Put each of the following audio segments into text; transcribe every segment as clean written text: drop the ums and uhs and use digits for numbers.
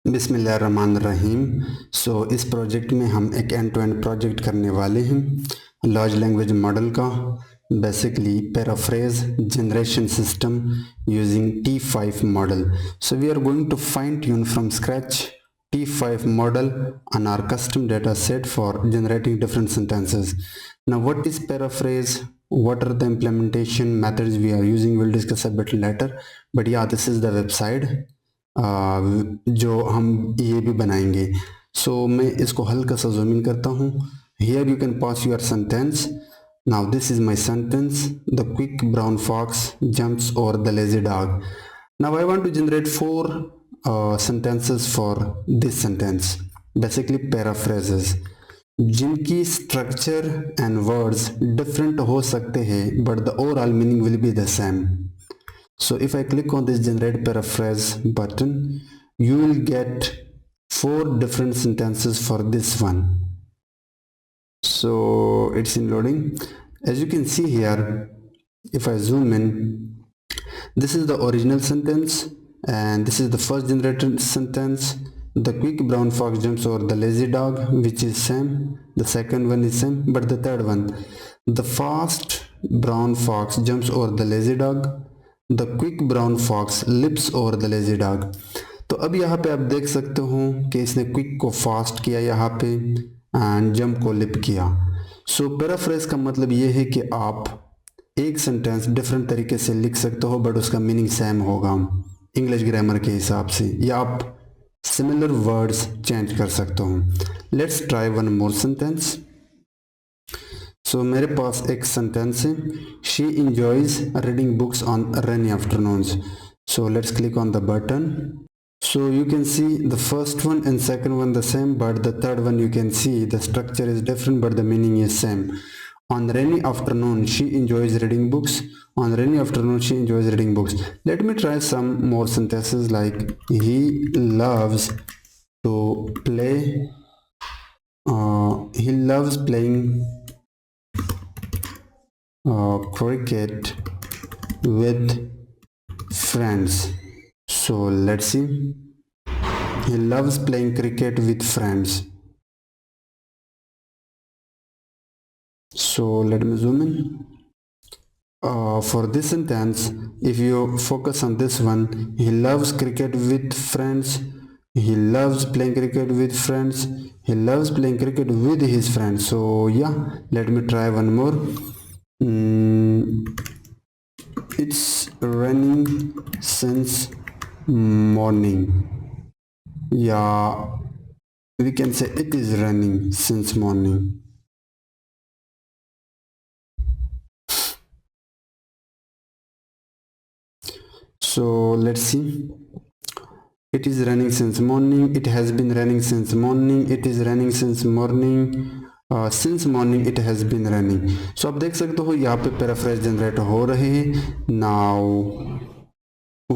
बिस्मिल्लाहिर्रहमानिर्रहीम। इस प्रोजेक्ट में हम एक एंड टू एंड प्रोजेक्ट करने वाले हैं लार्ज लैंग्वेज मॉडल का, basically paraphrase generation system using T5 model. So we are going to fine tune from scratch T5 model on our custom data set for generating different sentences. Now what is paraphrase? What are the implementation methods we are using? We'll discuss a bit later. But yeah, this is the website जो हम ये भी बनाएंगे। मैं इसको हल्का सा zoom in करता हूँ। Here you can pass your sentence. Now this is my sentence. The quick brown fox jumps over the lazy dog. Now I want to generate four sentences for this sentence, basically paraphrases, जिनकी structure and words different हो सकते हैं but the overall meaning will be the same. So if I click on this generate paraphrase button, you will get four different sentences for this one. So it's in loading. As you can see here, if I zoom in, this is the original sentence and this is the first generated sentence. The quick brown fox jumps over the lazy dog, which is same. The second one is same, but the third one, the fast brown fox jumps over the lazy dog. The quick brown fox leaps over the lazy dog. तो अब यहाँ पे आप देख सकते हो कि इसने क्विक को फास्ट किया यहाँ पे एंड जंप को लिप किया। पैराफ्रेज का मतलब ये है कि आप एक सेंटेंस डिफरेंट तरीके से लिख सकते हो बट उसका मीनिंग सेम होगा इंग्लिश ग्रामर के हिसाब से, या आप सिमिलर वर्ड्स चेंज कर सकते हो। Let's try one more sentence. मेरे पास एक सेंटेंस है, she enjoys reading books on rainy afternoons. Let's click on the button. You can see the first one and second one the same, but the third one you can see the structure is different but the meaning is same. On rainy afternoon she enjoys reading books. On rainy afternoon she enjoys reading books. Let me try some more sentences like he loves to play he loves playing cricket with friends. Let's see. He loves playing cricket with friends. Let me zoom in. For this sentence, if you focus on this one, he loves cricket with friends. He loves playing cricket with friends. He loves playing cricket with his friends. Yeah, let me try one more. It's raining since morning. Yeah, we can say it is raining since morning. Let's see. It is raining since morning. It has been raining since morning. It is raining since morning. Since morning it has been raining. आप देख सकते हो यहाँ पे paraphrase generate हो रहे हैं। Now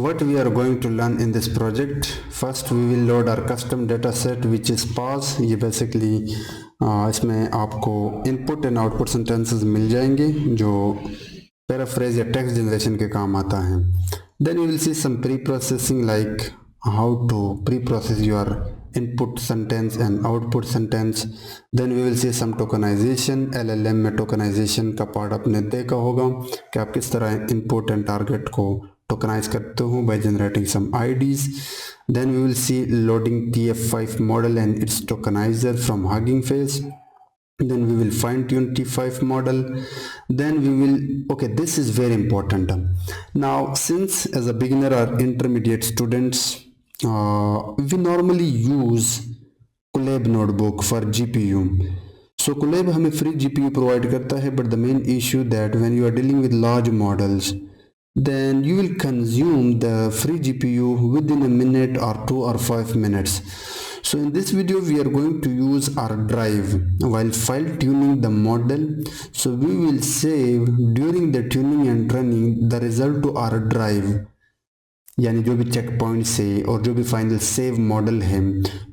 what we are going to learn in this project, first we will load our custom data set which is parse. ये basically इसमें आपको input and output sentences मिल जाएंगे जो paraphrase या text generation के काम आता है। Then we will see some pre-processing like how to pre-process your input sentence and output sentence. Then we will see some tokenization. LLM में tokenization का part आपने देखा होगा कि आप किस तरह input and target को tokenize करते हो by generating some IDs. Then we will see loading TF5 model and its tokenizer from Hugging Face. Then we will fine tune T5 model. Then we will, okay, this is very important. Now since as a beginner or intermediate students, we normally use Colab notebook for GPU. Colab हमें free GPU provide करता है, but the main issue that when you are dealing with large models, then you will consume the free GPU within a minute or 2 or 5 minutes. In this video we are going to use our drive while fine tuning the model. We will save during the tuning and training the result to our drive, यानी जो भी check point से और जो भी final save model है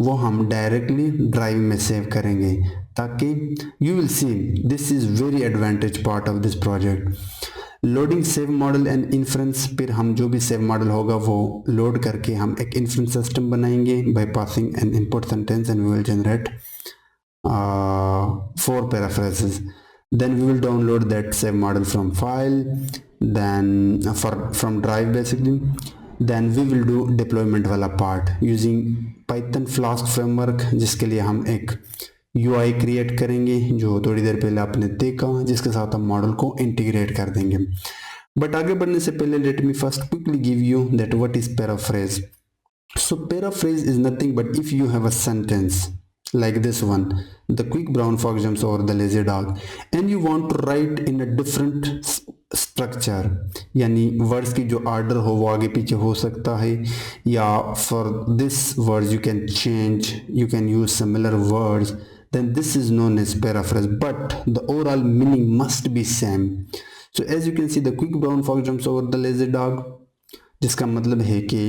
वो हम डायरेक्टली ड्राइव में सेव करेंगे, ताकि you will see this is very advantage part of this project. Loading save model and inference, फिर हम जो भी सेव मॉडल होगा वो लोड करके हम एक इन्फ्रेंस सिस्टम बनाएंगे by passing an input sentence and we will generate 4 paraphrases. Then we will download that save model from file, then from drive basically. Then we will do deployment वाला part using Python Flask framework, जिसके लिए हम एक UI create करेंगे जो थोड़ी देर पहले आपने देखा, जिसके साथ हम मॉडल को इंटीग्रेट कर देंगे. बट आगे बढ़ने से पहले let me first quickly give you that what is paraphrase. So paraphrase is nothing but if you have a sentence like this one, the quick brown fox jumps over the lazy dog, and you want to write in a different structure, यानी words की जो order हो वो आगे पीछे हो सकता है, या for this words you can change, you can use similar words, then this is known as paraphrase, but the overall meaning must be same. So as you can see, the quick brown fox jumps over the lazy dog, जिसका मतलब है कि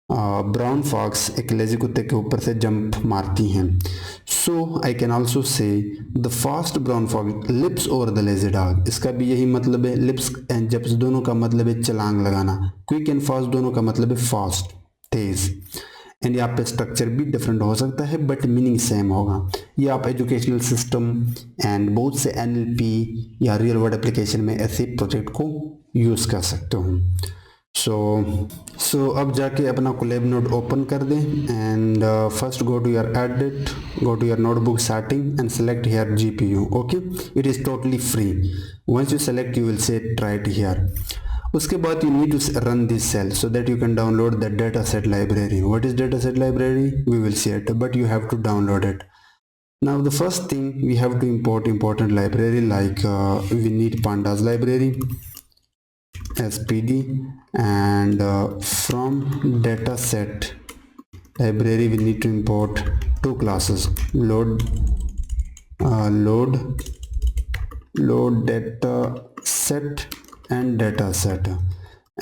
brown fox एक lazy कुत्ते के ऊपर से jump मारती हैं. So I can also say the fast brown fox leaps over the lazy dog, इसका भी यही मतलब है. लिप्स एंड जंप्स दोनों का मतलब है छलांग लगाना. क्विक एंड फास्ट दोनों का मतलब है फास्ट, तेज. एंड यहाँ पे स्ट्रक्चर भी डिफरेंट हो सकता है बट मीनिंग सेम होगा. ये आप एजुकेशनल सिस्टम एंड बहुत से NLP या रियल वर्ल्ड एप्लीकेशन में ऐसे प्रोजेक्ट को यूज़ कर सकते हो. सो अब जाके अपना कोलैब नोड ओपन कर दें and first go to your edit, go to your notebook setting and select here GPU. Okay, it is totally free. Once you select you will say try it here. उसके बाद you need to run this cell so that you can download the data set library. What is data set library? We will see it, but you have to download it. Now the first thing we have to import important library like we need pandas library, SPD, and from dataset library we need to import 2 classes, load data set and dataset.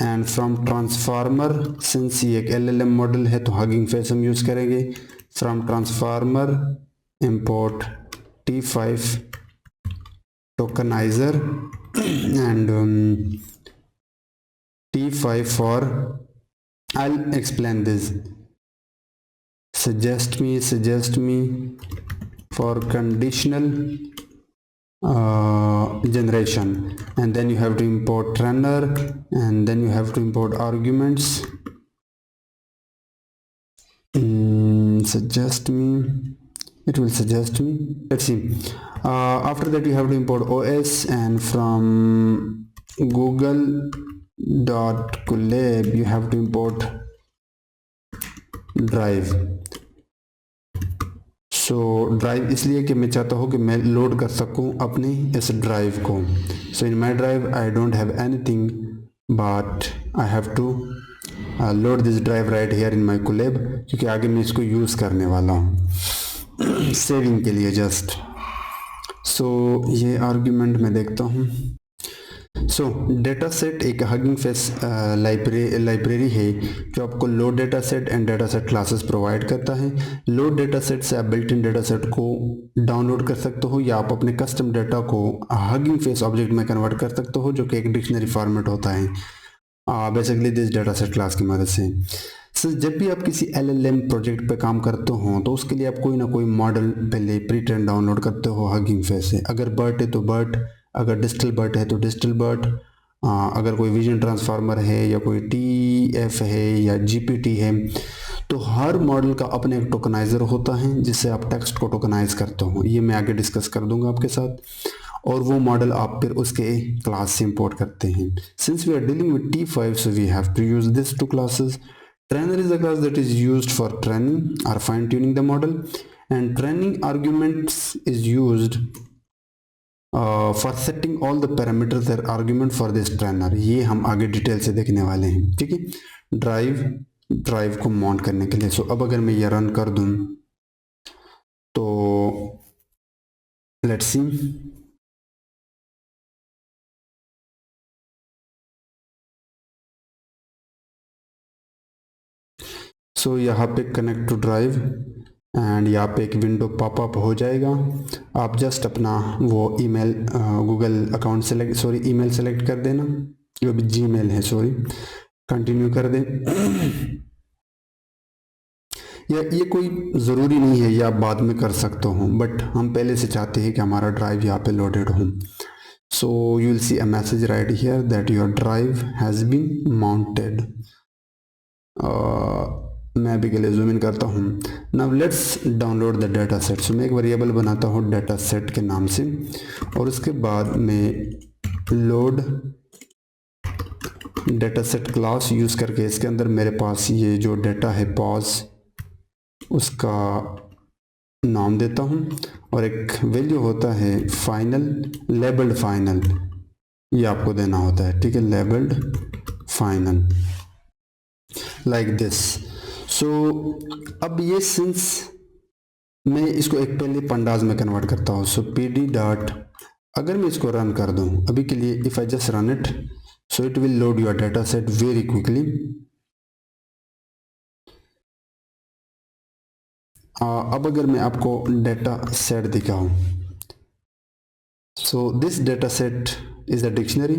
and from transformer, since ये एक LLM model है तो Hugging Face हम use करेंगे. from transformer import T5 tokenizer and T5 for, I'll explain this, suggest me for conditional generation, and then you have to import trainer, and then you have to import arguments. Suggest me, it will suggest me. Let's see. After that you have to import OS, and from google.colab you have to import drive. So drive इसलिए कि मैं चाहता हूँ कि मैं load कर सकूँ अपनी इस ड्राइव को. So in my drive I don't have anything but I have to load this drive right here in my Colab, क्योंकि आगे मैं इसको यूज़ करने वाला हूँ सेविंग के लिए जस्ट. सो ये आर्ग्यूमेंट मैं देखता हूँ. सो डेटा सेट एक हगिंग फेस लाइब्रेरी है जो आपको load data set and data set classes provide करता है. लोड डेटा सेट से आप बिल्ट इन डेटा सेट को डाउनलोड कर सकते हो, या आप अपने कस्टम डेटा को हगिंग फेस ऑब्जेक्ट में कन्वर्ट कर सकते हो, जो कि एक डिक्शनरी फॉर्मेट होता है basically this data set class की मदद से. जब भी आप किसी LLM प्रोजेक्ट पे काम करते हो तो उसके लिए आप कोई ना कोई मॉडल पहले प्री ट्रेन डाउनलोड करते हो हगिंग फेस से. अगर बर्ट है तो बर्ट, अगर डिजिटल बर्ट है तो डिजिटल बर्ट, अगर कोई विजन ट्रांसफार्मर है या कोई TF है या GPT है, तो हर मॉडल का अपने एक टोकनाइज़र होता है जिससे आप टेक्स्ट को टोकनाइज करते हो. ये मैं आगे डिस्कस कर दूंगा आपके साथ, और वो मॉडल आप फिर उसके क्लास से इंपोर्ट करते हैं. Since we are dealing with T5 so we have to use this 2 classes. Trainer is a class that is used for training or fine tuning the model, and training arguments is used for setting all the parameters or argument for this trainer. ये हम आगे detail से देखने वाले हैं. ठीक है, drive को माउंट करने के लिए. सो अब अगर मैं ये रन कर दूं तो लेट्स सी. सो यहाँ पे कनेक्ट टू ड्राइव, एंड यहाँ पे एक विंडो पॉपअप हो जाएगा। आप जस्ट अपना वो email Google account select email select कर देना, जो भी जीमेल है, कंटिन्यू कर दें। ये कोई ज़रूरी नहीं है, ये आप बाद में कर सकते हो, बट हम पहले से चाहते हैं कि हमारा ड्राइव यहाँ पे लोडेड हो। So you will see a message right here that your drive has been mounted. मैं अभी के लिए जूम इन करता हूँ। Now let's download the data set. So मैं एक वेरिएबल बनाता हूँ डाटा सेट के नाम से, और उसके बाद मैं load data set class use करके इसके अंदर मेरे पास ये जो डाटा है पॉज, उसका नाम देता हूँ, और एक वैल्यू होता है फाइनल, लेबल्ड फाइनल, ये आपको देना होता है, ठीक है, लेबल्ड फाइनल लाइक दिस। सो अब ये सिंस मैं इसको एक पहले पंडाज में कन्वर्ट करता हूँ, सो pd डॉट, अगर मैं इसको रन कर दूँ अभी के लिए, if I just run it, so it will load your data set very quickly. अब अगर मैं आपको डाटा सेट दिखाऊं, so this data set is a dictionary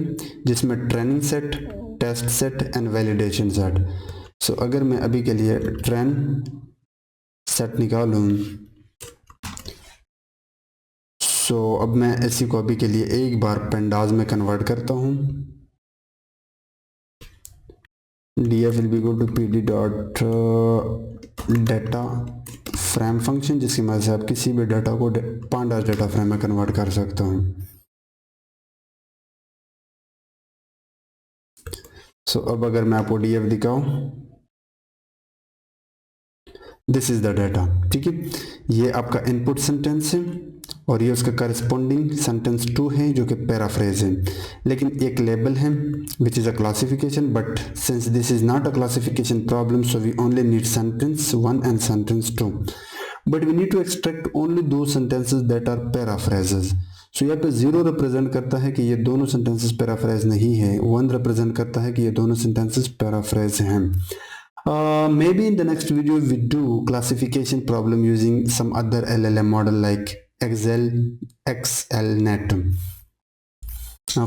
जिसमें training set, test set and validation set. So अगर मैं अभी के लिए ट्रेन सेट निकालूं, सो अब मैं इसी को अभी के लिए एक बार पेंडाज में कन्वर्ट करता हूं। df will be equal to pd dot data frame function, जिसकी मदद से आप किसी भी डाटा को पांडास डाटा फ्रेम में कन्वर्ट कर सकते हो। सो अब अगर मैं आपको df दिखाऊं, दिस इज द डाटा, ठीक है, ये आपका इनपुट सेंटेंस है और ये उसका करस्पॉन्डिंग सेंटेंस 2 है जो कि पैराफ्रेज है, लेकिन एक लेबल है which is a classification, but since this is not a classification problem, so we only need sentence 1 and sentence 2, but we need to extract only दो sentences that are paraphrases. So यहाँ पे 0 represent करता है कि ये दोनों sentences paraphrase नहीं है, 1 रिप्रेजेंट करता है कि ये दोनों सेंटेंसेस पैराफ्रेज हैं। Maybe in the next video we do classification problem using some other LLM model like XLNet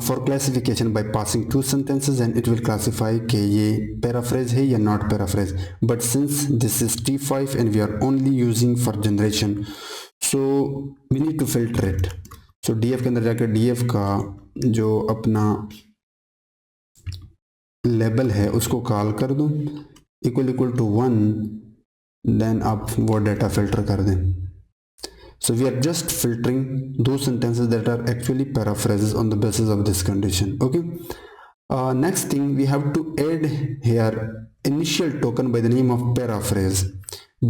for classification by passing two sentences and it will classify कि ये paraphrase है या not paraphrase, but since this is T5 and we are only using for generation, so we need to filter it. So DF के अंदर जाकर DF का जो अपना लेबल है उसको कॉल कर दूँ इक्वल टू 1, देन आप वो डाटा फिल्टर कर दें। So we are just filtering those sentences that are actually paraphrases on the basis of this condition. Okay. Next thing, we have to add here initial token by the name of paraphrase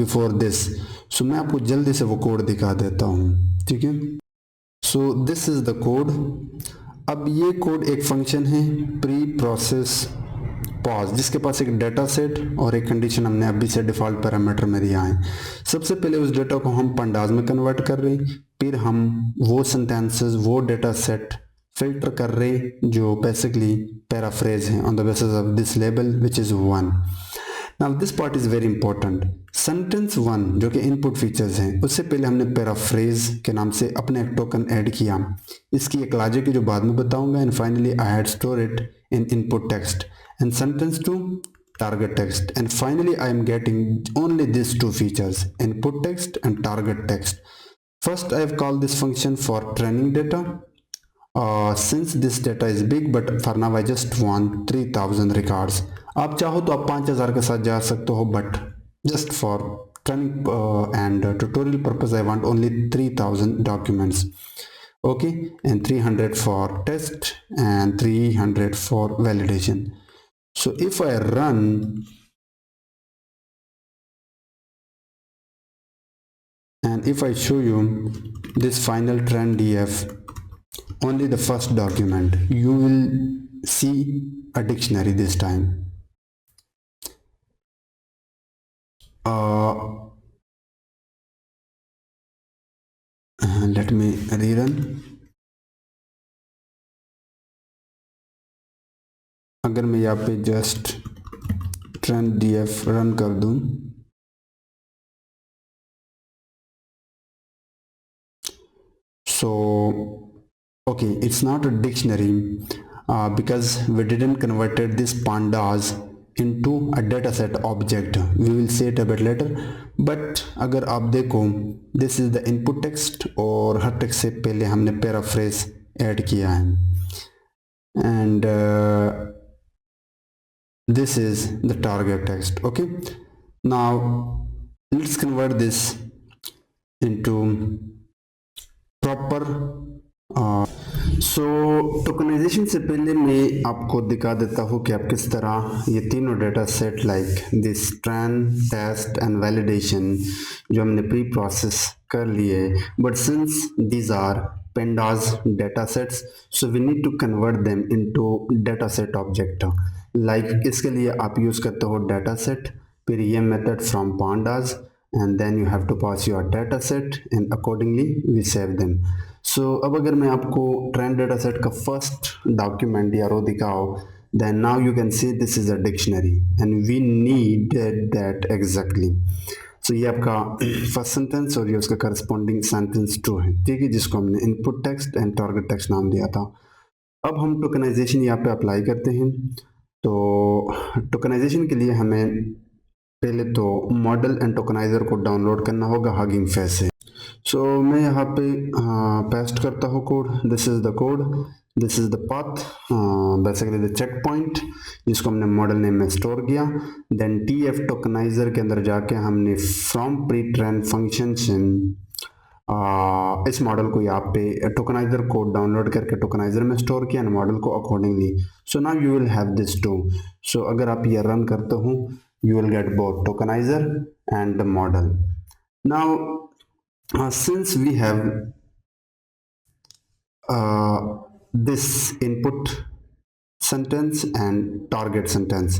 before this. So मैं आपको जल्दी से वो code दिखा देता हूँ, ठीक है। So this is the code. अब ये कोड एक फंक्शन है प्री प्रोसेस पॉज, जिसके पास एक डाटा सेट और एक कंडीशन हमने अभी से डिफॉल्ट पैरामीटर में दिया है। सबसे पहले उस डाटा को हम पंडाज में कन्वर्ट कर रहे हैं, फिर हम वो सेंटेंसेस, वो डाटा सेट फिल्टर कर रहे हैं जो बेसिकली पैराफ्रेज हैं on the basis of this label which is 1। Now this part is very important. Sentence 1 जो कि इनपुट फीचर्स हैं, उससे पहले हमने पैराफ्रेज के नाम से अपने एक टोकन ऐड किया। इसकी एक लॉजिक है जो बाद में बताऊंगा। And finally I had store it in input text and sentence 2 target text, and finally I am getting only these two features, input text and target text. First I have called this function for training data, since this data is big, but for now I just want 3000 records. आप चाहो तो आप 5000 के साथ जा सकते हो, but just for training and tutorial purpose I want only 3000 documents. Okay, and 300 for test and 300 for validation. So if I run, and if I show you this final trend df, only the first document, you will see a dictionary this time. Let me rerun. अगर मैं यहाँ पे just trend df run कर दूं, So okay, it's not a dictionary because we didn't converted this pandas into a dataset object. We will see it a bit later. But अगर आप देखो, this is the input text और हर text से पहले हमने paraphrase add किया है, and this is the target text. Okay, now let's convert this into proper so tokenization से पहले मैं आपको दिखा देता हूँ कि आप किस तरह ये तीनों data set like this train, test and validation जो हमने प्री प्रोसेस कर लिए, but since these are pandas data sets, so we need to convert them into data set object. Like इसके लिए आप यूज करते हो data set, फिर ये method from pandas, and then you have to pass your data set and accordingly we save them. So अब अगर मैं आपको trend data set का first document या रो दिखाओ, then now you can see this is a dictionary and we needed that exactly. So ये आपका first sentence और ये उसका करस्पॉन्डिंग सेंटेंस 2 है, ठीक है, जिसको हमने input text and target text नाम दिया था. अब हम टोकनाइजेशन यहाँ पे अप्लाई करते हैं. तो टोकनाइजेशन के लिए हमें पहले तो मॉडल एंड टोकनाइजर को डाउनलोड करना होगा हगिंग फेस से. सो मैं यहाँ पे पेस्ट करता हूँ code. This is the code, this is the path, basically the check point जिसको हमने मॉडल नेम में स्टोर किया. देन टीएफ टोकनाइजर के अंदर जाके हमने फ्रॉम प्री ट्रेन फंक्शन से इस मॉडल को यहाँ पे टोकनाइजर कोड डाउनलोड करके टोकनाइजर में स्टोर किया एंड मॉडल को accordingly. So now you will have this too. So अगर आप ये रन करते हो you will get both tokenizer and the model. Now since we have this input sentence and target sentence,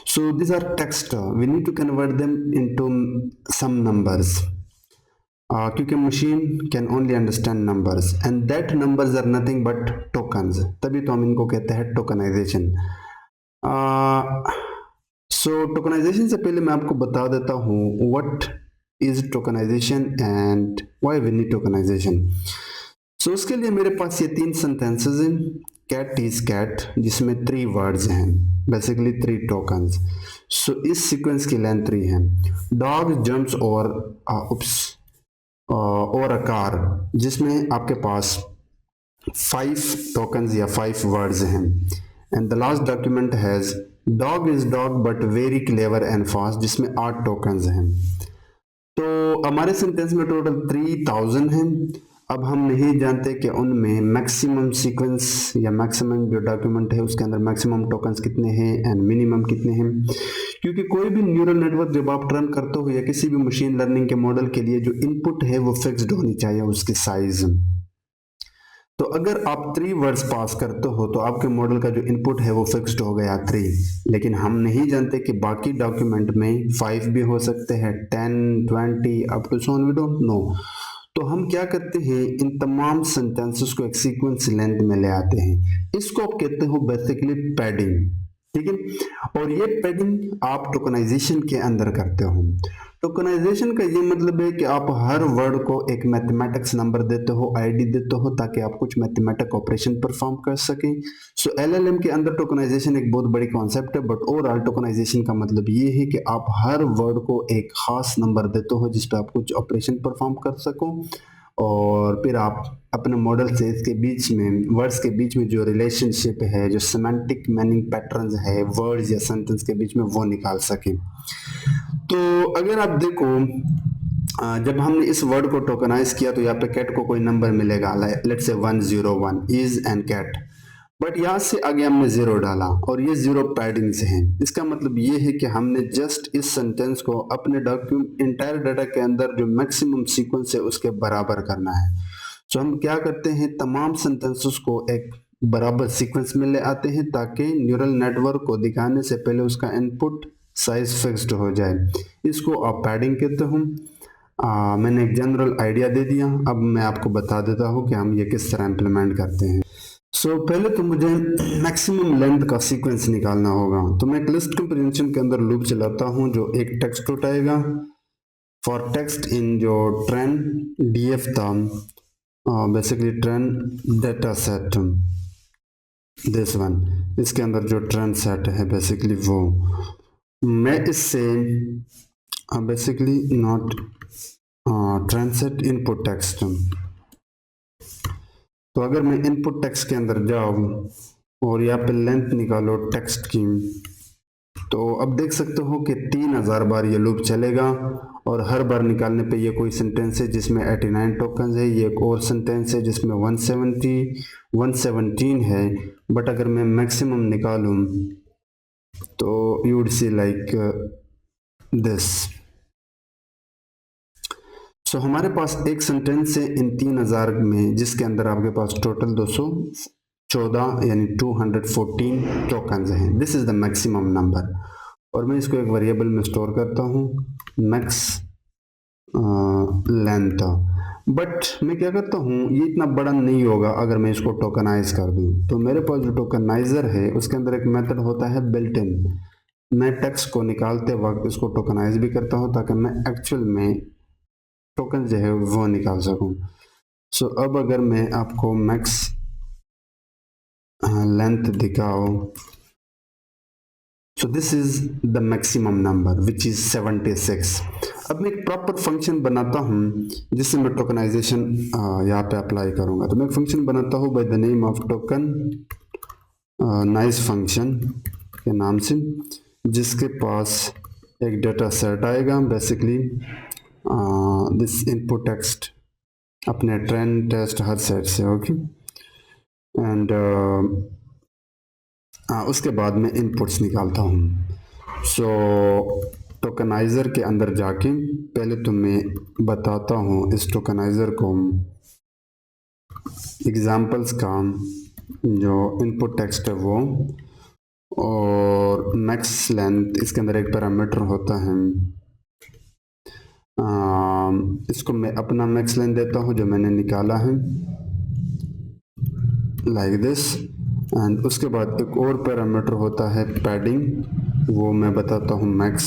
so these are text, we need to convert them into some numbers क्योंकि machine can only understand numbers and that numbers are nothing but tokens, तभी तो हम इनको कहते हैं tokenization. सो tokenization से पहले मैं आपको बता देता हूँ what is tokenization and why we need tokenization. So उसके लिए मेरे पास ये 3 सेंटेंसेस हैं. कैट इज कैट जिसमें 3 वर्ड्स हैं, बेसिकली 3 टोकन्स. सो इस सीक्वेंस की लेंथ 3 है. डॉग जंप्स और अ कार जिसमें आपके पास 5 टोकन्स या 5 वर्ड्स हैं. And the last document has dog is dog but very clever and fast जिसमें 8 टोकन्स हैं. तो हमारे सेंटेंस में टोटल 3000 हैं. अब हम नहीं जानते कि उनमें मैक्सिमम सीक्वेंस या मैक्सिमम जो डॉक्यूमेंट है उसके अंदर मैक्सिमम टोकन्स कितने हैं एंड मिनिमम कितने हैं, क्योंकि कोई भी न्यूरल नेटवर्क जब आप रन करते हो या किसी भी मशीन लर्निंग के मॉडल के लिए जो इनपुट है वो फिक्स्ड होनी चाहिए उसकी साइज. तो अगर आप 3 वर्ड्स पास करते हो तो आपके मॉडल का जो इनपुट है वो फिक्स्ड हो गया 3, लेकिन हम नहीं जानते कि बाकी डॉक्यूमेंट में 5 भी हो सकते हैं, 10, 20 up to so on, we don't know. तो हम क्या करते हैं, इन तमाम सेंटेंसेस को एक सीक्वेंस लेंथ में ले आते हैं. इसको आप कहते हो बेसिकली पैडिंग, ठीक है. और ये पैडिंग आप टोकनाइजेशन के अंदर करते हो. टोकनाइजेशन का ये मतलब है कि आप हर वर्ड को एक मैथमेटिक्स नंबर देते हो, आईडी देते हो, ताकि आप कुछ मैथमेटिक ऑपरेशन परफॉर्म कर सकें. सो एलएलएम के अंदर टोकनाइजेशन एक बहुत बड़ी कॉन्सेप्ट है, बट ओवरऑल टोकनाइजेशन का मतलब ये है कि आप हर वर्ड को एक खास नंबर देते हो जिस पर आप कुछ ऑपरेशन परफॉर्म कर सको, और फिर आप अपने मॉडल से इसके बीच में वर्ड्स के बीच में जो रिलेशनशिप है, जो सेमेंटिक मीनिंग पैटर्न्स है वर्ड्स या सेंटेंस के बीच में, वो निकाल सकें. तो अगर आप देखो जब हमने इस वर्ड को टोकनाइज किया तो यहाँ पे कैट को कोई नंबर मिलेगा, let's say 101 is and cat, but यहाँ से आगे हमने 0 डाला और ये 0 पैडिंग से है. इसका मतलब ये है कि हमने जस्ट इस सेंटेंस को अपने डॉक्यूमेंट इंटायर डाटा के अंदर जो मैक्सिमम सीक्वेंस है उसके बराबर करना है. तो हम क्या करते हैं, तमाम सेंटेंसेस को एक बराबर सीक्वेंस में ले आते हैं ताकि न्यूरल नेटवर्क को दिखाने से पहले उसका इनपुट साइज फिक्स्ड हो जाए. इसको आप पैडिंग कहते हो. मैंने एक जनरल आइडिया दे दिया. अब मैं आपको बता देता हूँ कि हम ये किस तरह इम्प्लीमेंट करते हैं. सो पहले तो मुझे मैक्सिमम लेंथ का सीक्वेंस निकालना होगा. तो मैं एक लिस्ट कंप्रीहेंशन के अंदर लूप चलाता हूँ जो एक टेक्स्ट उठाएगा. फॉर टेक्स्ट इन जो ट्रेंड डीएफ था basically trend data set, this one, इसके अंदर जो ट्रेंड सेट है बेसिकली वो मैं इससे basically not trend set input text. तो अगर मैं इनपुट टेक्स्ट के अंदर जाऊँ और यहाँ पे लेंथ निकालो टेक्स्ट की, तो अब देख सकते हो कि 3000 बार ये लूप चलेगा और हर बार निकालने पे ये कोई सेंटेंस है जिसमें 89 टोकन है, ये एक और सेंटेंस है जिसमें 117 है। बट अगर मैं मैक्सिमम निकालूं तो you would see like this. So हमारे पास एक सेंटेंस है इन 3000 में जिसके अंदर आपके पास टोटल 214 यानी 214 टोकन हैं। This is the maximum number और मैं इसको एक वेरिएबल में स्टोर करता हूँ मैक्स लेंथ। बट मैं क्या करता हूँ, ये इतना बड़ा नहीं होगा अगर मैं इसको टोकनाइज कर दूँ। तो मेरे पास जो टोकनाइजर है उसके अंदर एक मेथड होता है बिल्ट इन। मैं टेक्स्ट को निकालते वक्त इसको टोकनाइज भी करता हूँ ताकि मैं एक्चुअल में टोकन जो है वो निकाल सकूँ। सो अब अगर मैं आपको मैक्स लेंथ दिखाओ, so this is the maximum number which is 76। अब मैं एक प्रॉपर फंक्शन बनाता हूँ जिससे मैं टोकनाइजेशन यहाँ पे अप्लाई करूँगा। तो मैं एक फंक्शन बनाता हूँ by the name of token nice function के नाम से, जिसके पास एक डेटा सेट आएगा बेसिकली दिस इनपुट टेक्स्ट अपने ट्रेंड टेस्ट हर सेट से, ओके। एंड उसके बाद मैं इनपुट्स निकालता हूँ। सो टोकनाइज़र के अंदर जाके पहले तो मैं बताता हूँ इस टोकनाइज़र को एग्जांपल्स का जो इनपुट टेक्स्ट है वो, और मैक्स लेंथ इसके अंदर एक पैरामीटर होता है। इसको मैं अपना मैक्स लेंथ देता हूँ जो मैंने निकाला है लाइक दिस। एंड उसके बाद एक और पैरामीटर होता है पैडिंग, वो मैं बताता हूँ मैक्स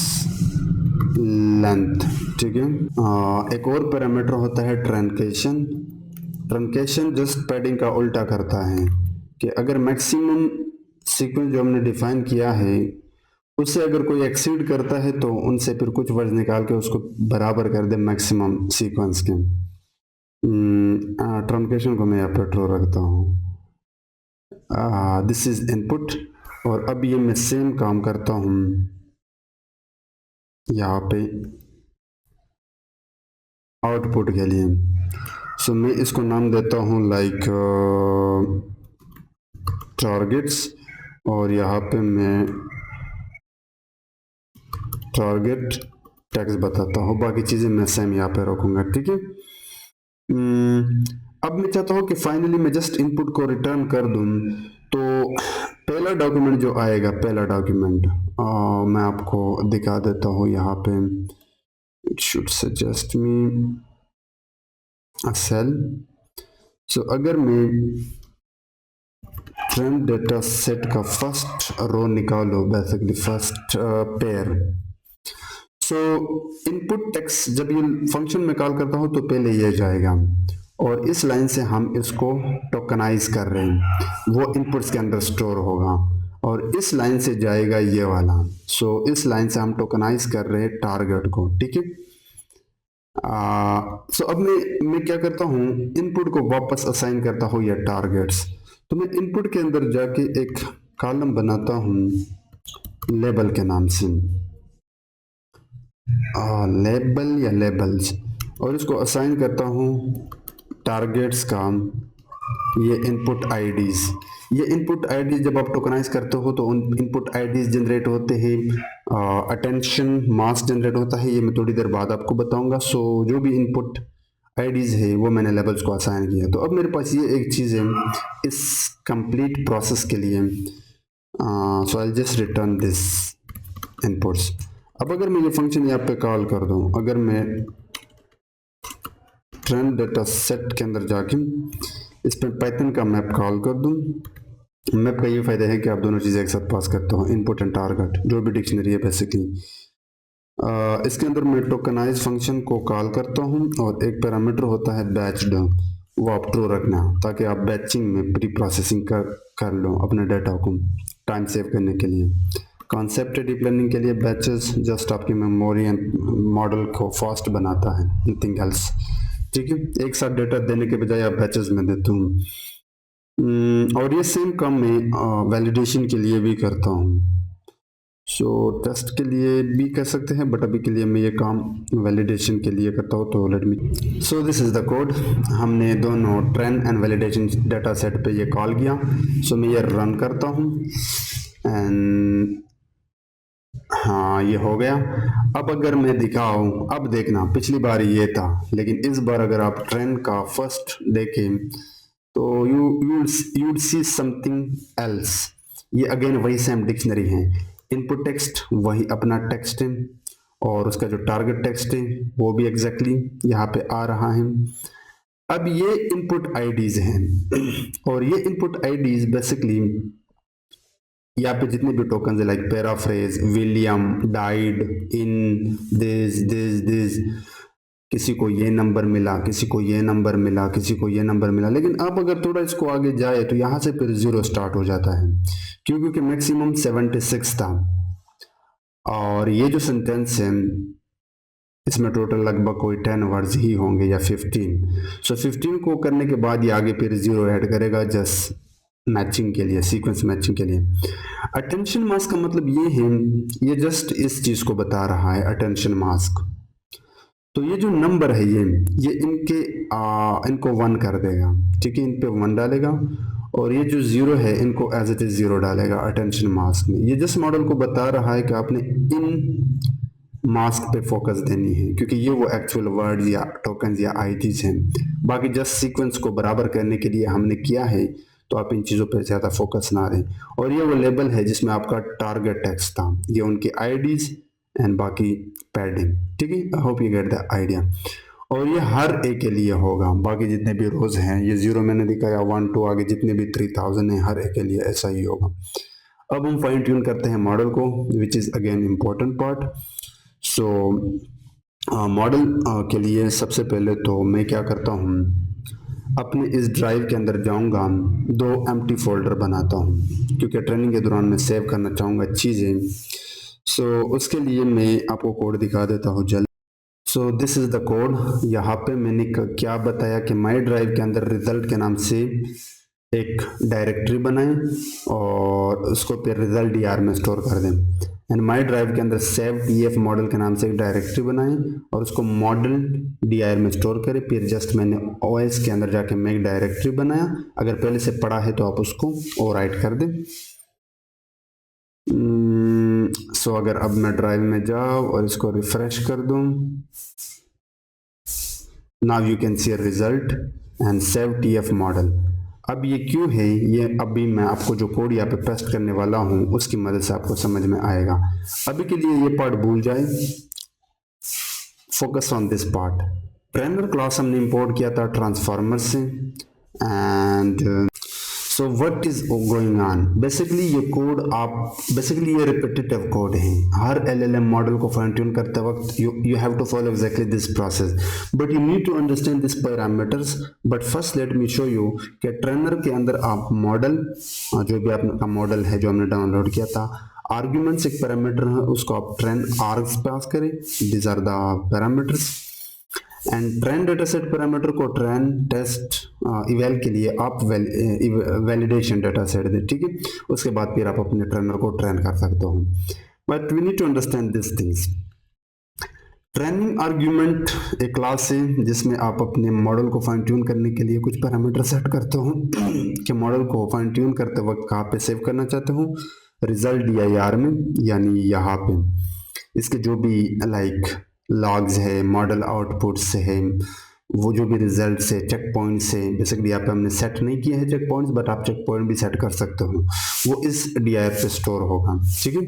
लेंथ, ठीक है। एक और पैरामीटर होता है ट्रंकेशन। ट्रंकेशन जस्ट पैडिंग का उल्टा करता है कि अगर मैक्सिमम सीक्वेंस जो हमने डिफाइन किया है उससे अगर कोई एक्सीड करता है तो उनसे फिर कुछ वर्ड निकाल के उसको बराबर कर दे मैक्सिमम सीक्वेंस के। ट्रंकेशन को मैं यहाँ पर ट्रू रखता हूँ। दिस इज इनपुट और अब ये मैं सेम काम करता हूँ यहाँ पे आउटपुट के लिए। सो मैं इसको नाम देता हूँ लाइक टारगेट्स और यहाँ पे मैं टारगेट टेक्स्ट बताता हूँ, बाकी चीज़ें मैं सेम यहाँ पे रखूँगा, ठीक है। अब मैं चाहता हूँ कि फाइनली मैं जस्ट इनपुट को रिटर्न कर दूँ। तो पहला डॉक्यूमेंट जो आएगा, पहला डॉक्यूमेंट मैं आपको दिखा देता हूँ यहाँ पे। It should suggest me a cell. So अगर मैं ट्रेंड डेटा सेट का फर्स्ट रो निकालो basically first pair, so input text जब ये फंक्शन में कॉल करता हूँ तो पहले ये जाएगा और इस लाइन से हम इसको टोकनाइज कर रहे हैं, वो इनपुट्स के अंदर स्टोर होगा और इस लाइन से जाएगा ये वाला। सो इस लाइन से हम टोकनाइज कर रहे हैं टारगेट को, ठीक है। सो अब मैं क्या करता हूँ, इनपुट को वापस असाइन करता हूँ या टारगेट्स। तो मैं इनपुट के अंदर जाके एक कॉलम बनाता हूँ लेबल के नाम से, लेबल या लेबल्स, और इसको असाइन करता हूँ टारगेट्स का ये इनपुट आईडीज। ये इनपुट आईडीज जब आप टोकनाइज करते हो तो उन इनपुट आईडीज जनरेट होते हैं, अटेंशन मास्क जनरेट होता है, ये मैं थोड़ी देर बाद आपको बताऊंगा। सो जो भी इनपुट आईडीज है वो मैंने लेबल्स को असाइन किया। तो अब मेरे पास ये एक चीज़ है इस कंप्लीट प्रोसेस के लिए। So I just return this inputs. अब अगर मैं ये फंक्शन यहाँ पे कॉल कर दूँ, अगर मैं ट्रेंड डेटा सेट के अंदर जाके इस पर पाइथन का मैप कॉल कर दूँ, मैप का ये फायदा है कि आप दोनों चीज़ें एक साथ पास करते हो, इनपुट एंड टारगेट, जो भी डिक्शनरी है बेसिकली। इसके अंदर मैं टोकनाइज फंक्शन को कॉल करता हूँ और एक पैरामीटर होता है बैच्ड, वो आप ट्रू रखना, ताकि आप बैचिंग में प्री प्रोसेसिंग कर लो अपने डाटा को टाइम सेव करने के लिए। कॉन्सेप्ट डीप लर्निंग के लिए बैचेस जस्ट आपकी मेमोरी एंड मॉडल को फास्ट बनाता है, नथिंग एल्स। ठीक है, एक साथ डेटा देने के बजाय आप बैचेस में देता हूँ। और ये सेम काम मैं वैलिडेशन के लिए भी करता हूँ। सो टेस्ट के लिए भी कर सकते हैं, बट अभी के लिए मैं ये काम वैलिडेशन के लिए करता हूँ। तो let me, so this is the code. हमने दोनों trend and validation data set पे ये कॉल किया। सो मैं ये रन करता हूँ एंड हाँ, ये हो गया। अब अगर मैं दिखाऊँ, अब देखना पिछली बार ये था, लेकिन इस बार अगर आप ट्रेंड का फर्स्ट देखें तो you'd see something else। ये अगेन वही सेम डिक्शनरी है। इनपुट टेक्स्ट वही अपना टेक्स्ट है, और उसका जो टारगेट टेक्स्ट है वो भी एग्जैक्टली यहाँ पे आ रहा है। अब ये इनपुट आईडीज हैं और ये इनपुट आईडीज बेसिकली यहाँ पे जितने भी टोकन है, like paraphrase, William, died, in, this, किसी को ये नंबर मिला, किसी को ये नंबर मिला, किसी को ये नंबर मिला। लेकिन अब अगर थोड़ा इसको आगे जाए तो यहाँ से फिर 0 स्टार्ट हो जाता है, क्योंकि मैक्सिमम 76 था। और ये जो सेंटेंस है इसमें टोटल लगभग कोई 10 वर्ड्स ही होंगे या 15। सो 15 को करने के बाद ये आगे फिर 0 ऐड करेगा, जस्ट मैचिंग के लिए, सीक्वेंस मैचिंग के लिए। अटेंशन मास्क का मतलब ये है, ये जस्ट इस चीज को बता रहा है, अटेंशन मास्क। तो ये जो नंबर है ये इनको 1 कर देगा, ठीक है, इन पे 1 डालेगा, और ये जो 0 है इनको एज इट इज 0 डालेगा अटेंशन मास्क में। ये जस्ट मॉडल को बता रहा है कि आपने इन मास्क पे फोकस देनी है, क्योंकि ये वो एक्चुअल वर्ड या टोकन या आईडीज हैं। बाकी जस्ट सीक्वेंस को बराबर करने के लिए हमने किया है, तो आप इन चीज़ों पे ज़्यादा फोकस ना दें। और ये वो लेबल है जिसमें आपका टारगेट टेक्स्ट था, ये उनकी आईडीज एंड बाकी पैडिंग, ठीक है। आई hope you get the idea. और ये हर एक के लिए होगा, बाकी जितने भी रोज हैं, ये 0 मैंने दिखाया, 1 2 आगे जितने भी 3000 है, हर एक के लिए ऐसा ही होगा। अब हम फाइन ट्यून करते हैं मॉडल को, which is again important part. So model के लिए सबसे पहले तो मैं क्या करता हूँ, अपने इस ड्राइव के अंदर जाऊंगा, 2 एम्प्टी फोल्डर बनाता हूँ, क्योंकि ट्रेनिंग के दौरान मैं सेव करना चाहूँगा चीज़ें। सो उसके लिए मैं आपको कोड दिखा देता हूँ जल्द। So this is the code. यहाँ पे मैंने क्या बताया कि माई ड्राइव के अंदर रिजल्ट के नाम से एक डायरेक्टरी बनाएं और उसको फिर रिजल्ट डीआर में स्टोर कर दें। एंड माई ड्राइव के अंदर सेव टीएफ मॉडल के नाम से एक डायरेक्टरी बनाएं और उसको मॉडल डीआर में स्टोर करें। फिर जस्ट मैंने ओएस के अंदर जाके मैं एक डायरेक्टरी बनाया, अगर पहले से पड़ा है तो आप उसको ओवरराइट कर दें। सो अगर अब मैं ड्राइव में जाऊँ और इसको रिफ्रेश कर दूं, now you can C a result and save TF model. अब ये क्यों है, ये अभी मैं आपको जो कोड यहाँ पे पेस्ट करने वाला हूँ उसकी मदद से आपको समझ में आएगा। अभी के लिए ये पार्ट भूल जाए, focus on this part. Trainer class हमने इंपोर्ट किया था ट्रांसफार्मर से, and so what is going on, basically ये कोड ये रिपीटेटिव कोड है। हर एलएलएम मॉडल को फाइन ट्यून करते वक्त you have to follow exactly this process, but you need to understand this parameters. But first let me show you कि trainer के अंदर आप मॉडल, जो भी आपका मॉडल है जो हमने डाउनलोड किया था, आर्ग्यूमेंट्स एक पैरामीटर है, उसको आप ट्रेन आर्ग्स पास करें, these are the parameters. And train data set parameter को ट्रेन टेस्ट इवेल के लिए आप वैलिडेशन डेटा सेट दें, ठीक है। उसके बाद फिर आप अपने ट्रेनर को ट्रेन कर सकते हो, but we need to understand this things. Training argument एक क्लास है जिसमें आप अपने मॉडल को फाइन ट्यून करने के लिए कुछ पैरामीटर सेट करते हो कि मॉडल को फाइन ट्यून करते वक्त कहाँ पे सेव करना चाहते हो, रिजल्ट डीआईआर में, यानी यहाँ पे इसके जो भी लाइक लॉग्स है, मॉडल आउटपुट से है, वो जो भी रिजल्ट से, चेक पॉइंट से, बेसिकली यहाँ पे हमने सेट नहीं किया है चेक पॉइंट्स, बट आप चेक पॉइंट भी सेट कर सकते हो, वो इस डीआईआर पे स्टोर होगा, ठीक है।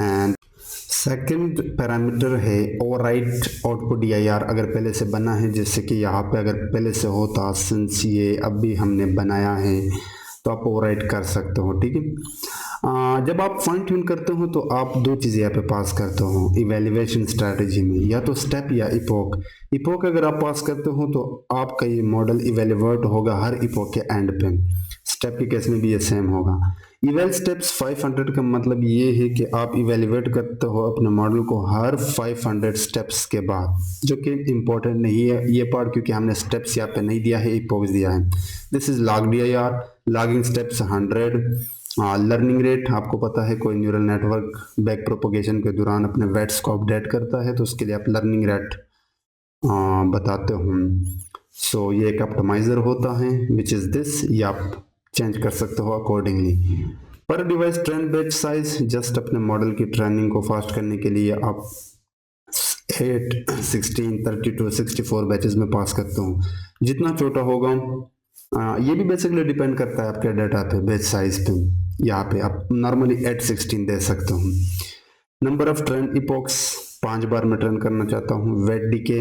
एंड सेकंड पैरामीटर है ओवरराइट आउटपुट डीआईआर, अगर पहले से बना है, जैसे कि यहाँ पे अगर पहले से होता, सिंस ये अब भी हमने बनाया है तो आप ओवरराइट कर सकते हो, ठीक है। जब आप फाइन ट्यून करते हो तो आप दो चीज़ें यहाँ पे पास करते हो इवेल्युएशन स्ट्रैटेजी में, या तो स्टेप या इपोक। इपोक अगर आप पास करते हो तो आपका ये मॉडल इवेल्युएट होगा हर इपोक के एंड पे। स्टेप के केस में भी ये सेम होगा। इवेल स्टेप्स 500 का मतलब ये है कि आप इवेल्युएट करते हो अपने मॉडल को हर 500 स्टेप्स के बाद, जो कि इम्पोर्टेंट नहीं है ये पार्ट, क्योंकि हमने स्टेप्स यहाँ पे नहीं दिया है, इपोक्स दिया है। This is log DIR, logging steps 100। Learning rate आपको पता है, कोई न्यूरल नेटवर्क बैक प्रोपोगेशन के दौरान अपने वेट्स को अपडेट करता है तो उसके लिए आप लर्निंग रेट बताते हो। सो ये एक ऑप्टिमाइजर होता है विच इज़ दिस, ये आप चेंज कर सकते हो अकॉर्डिंगली। पर device train batch size, just अपने मॉडल की ट्रेनिंग को फास्ट करने के लिए आप 8, 16, 32, 64 बैचेस में पास करते हो। जितना छोटा होगा ये भी बेसिकली डिपेंड करता है आपके डाटा पे, बैच साइज पे। यहाँ पे आप नॉर्मली 8, 16 दे सकते हो। नंबर ऑफ ट्रेन इपोक्स 5 बार में ट्रेन करना चाहता हूँ। वेट डीके,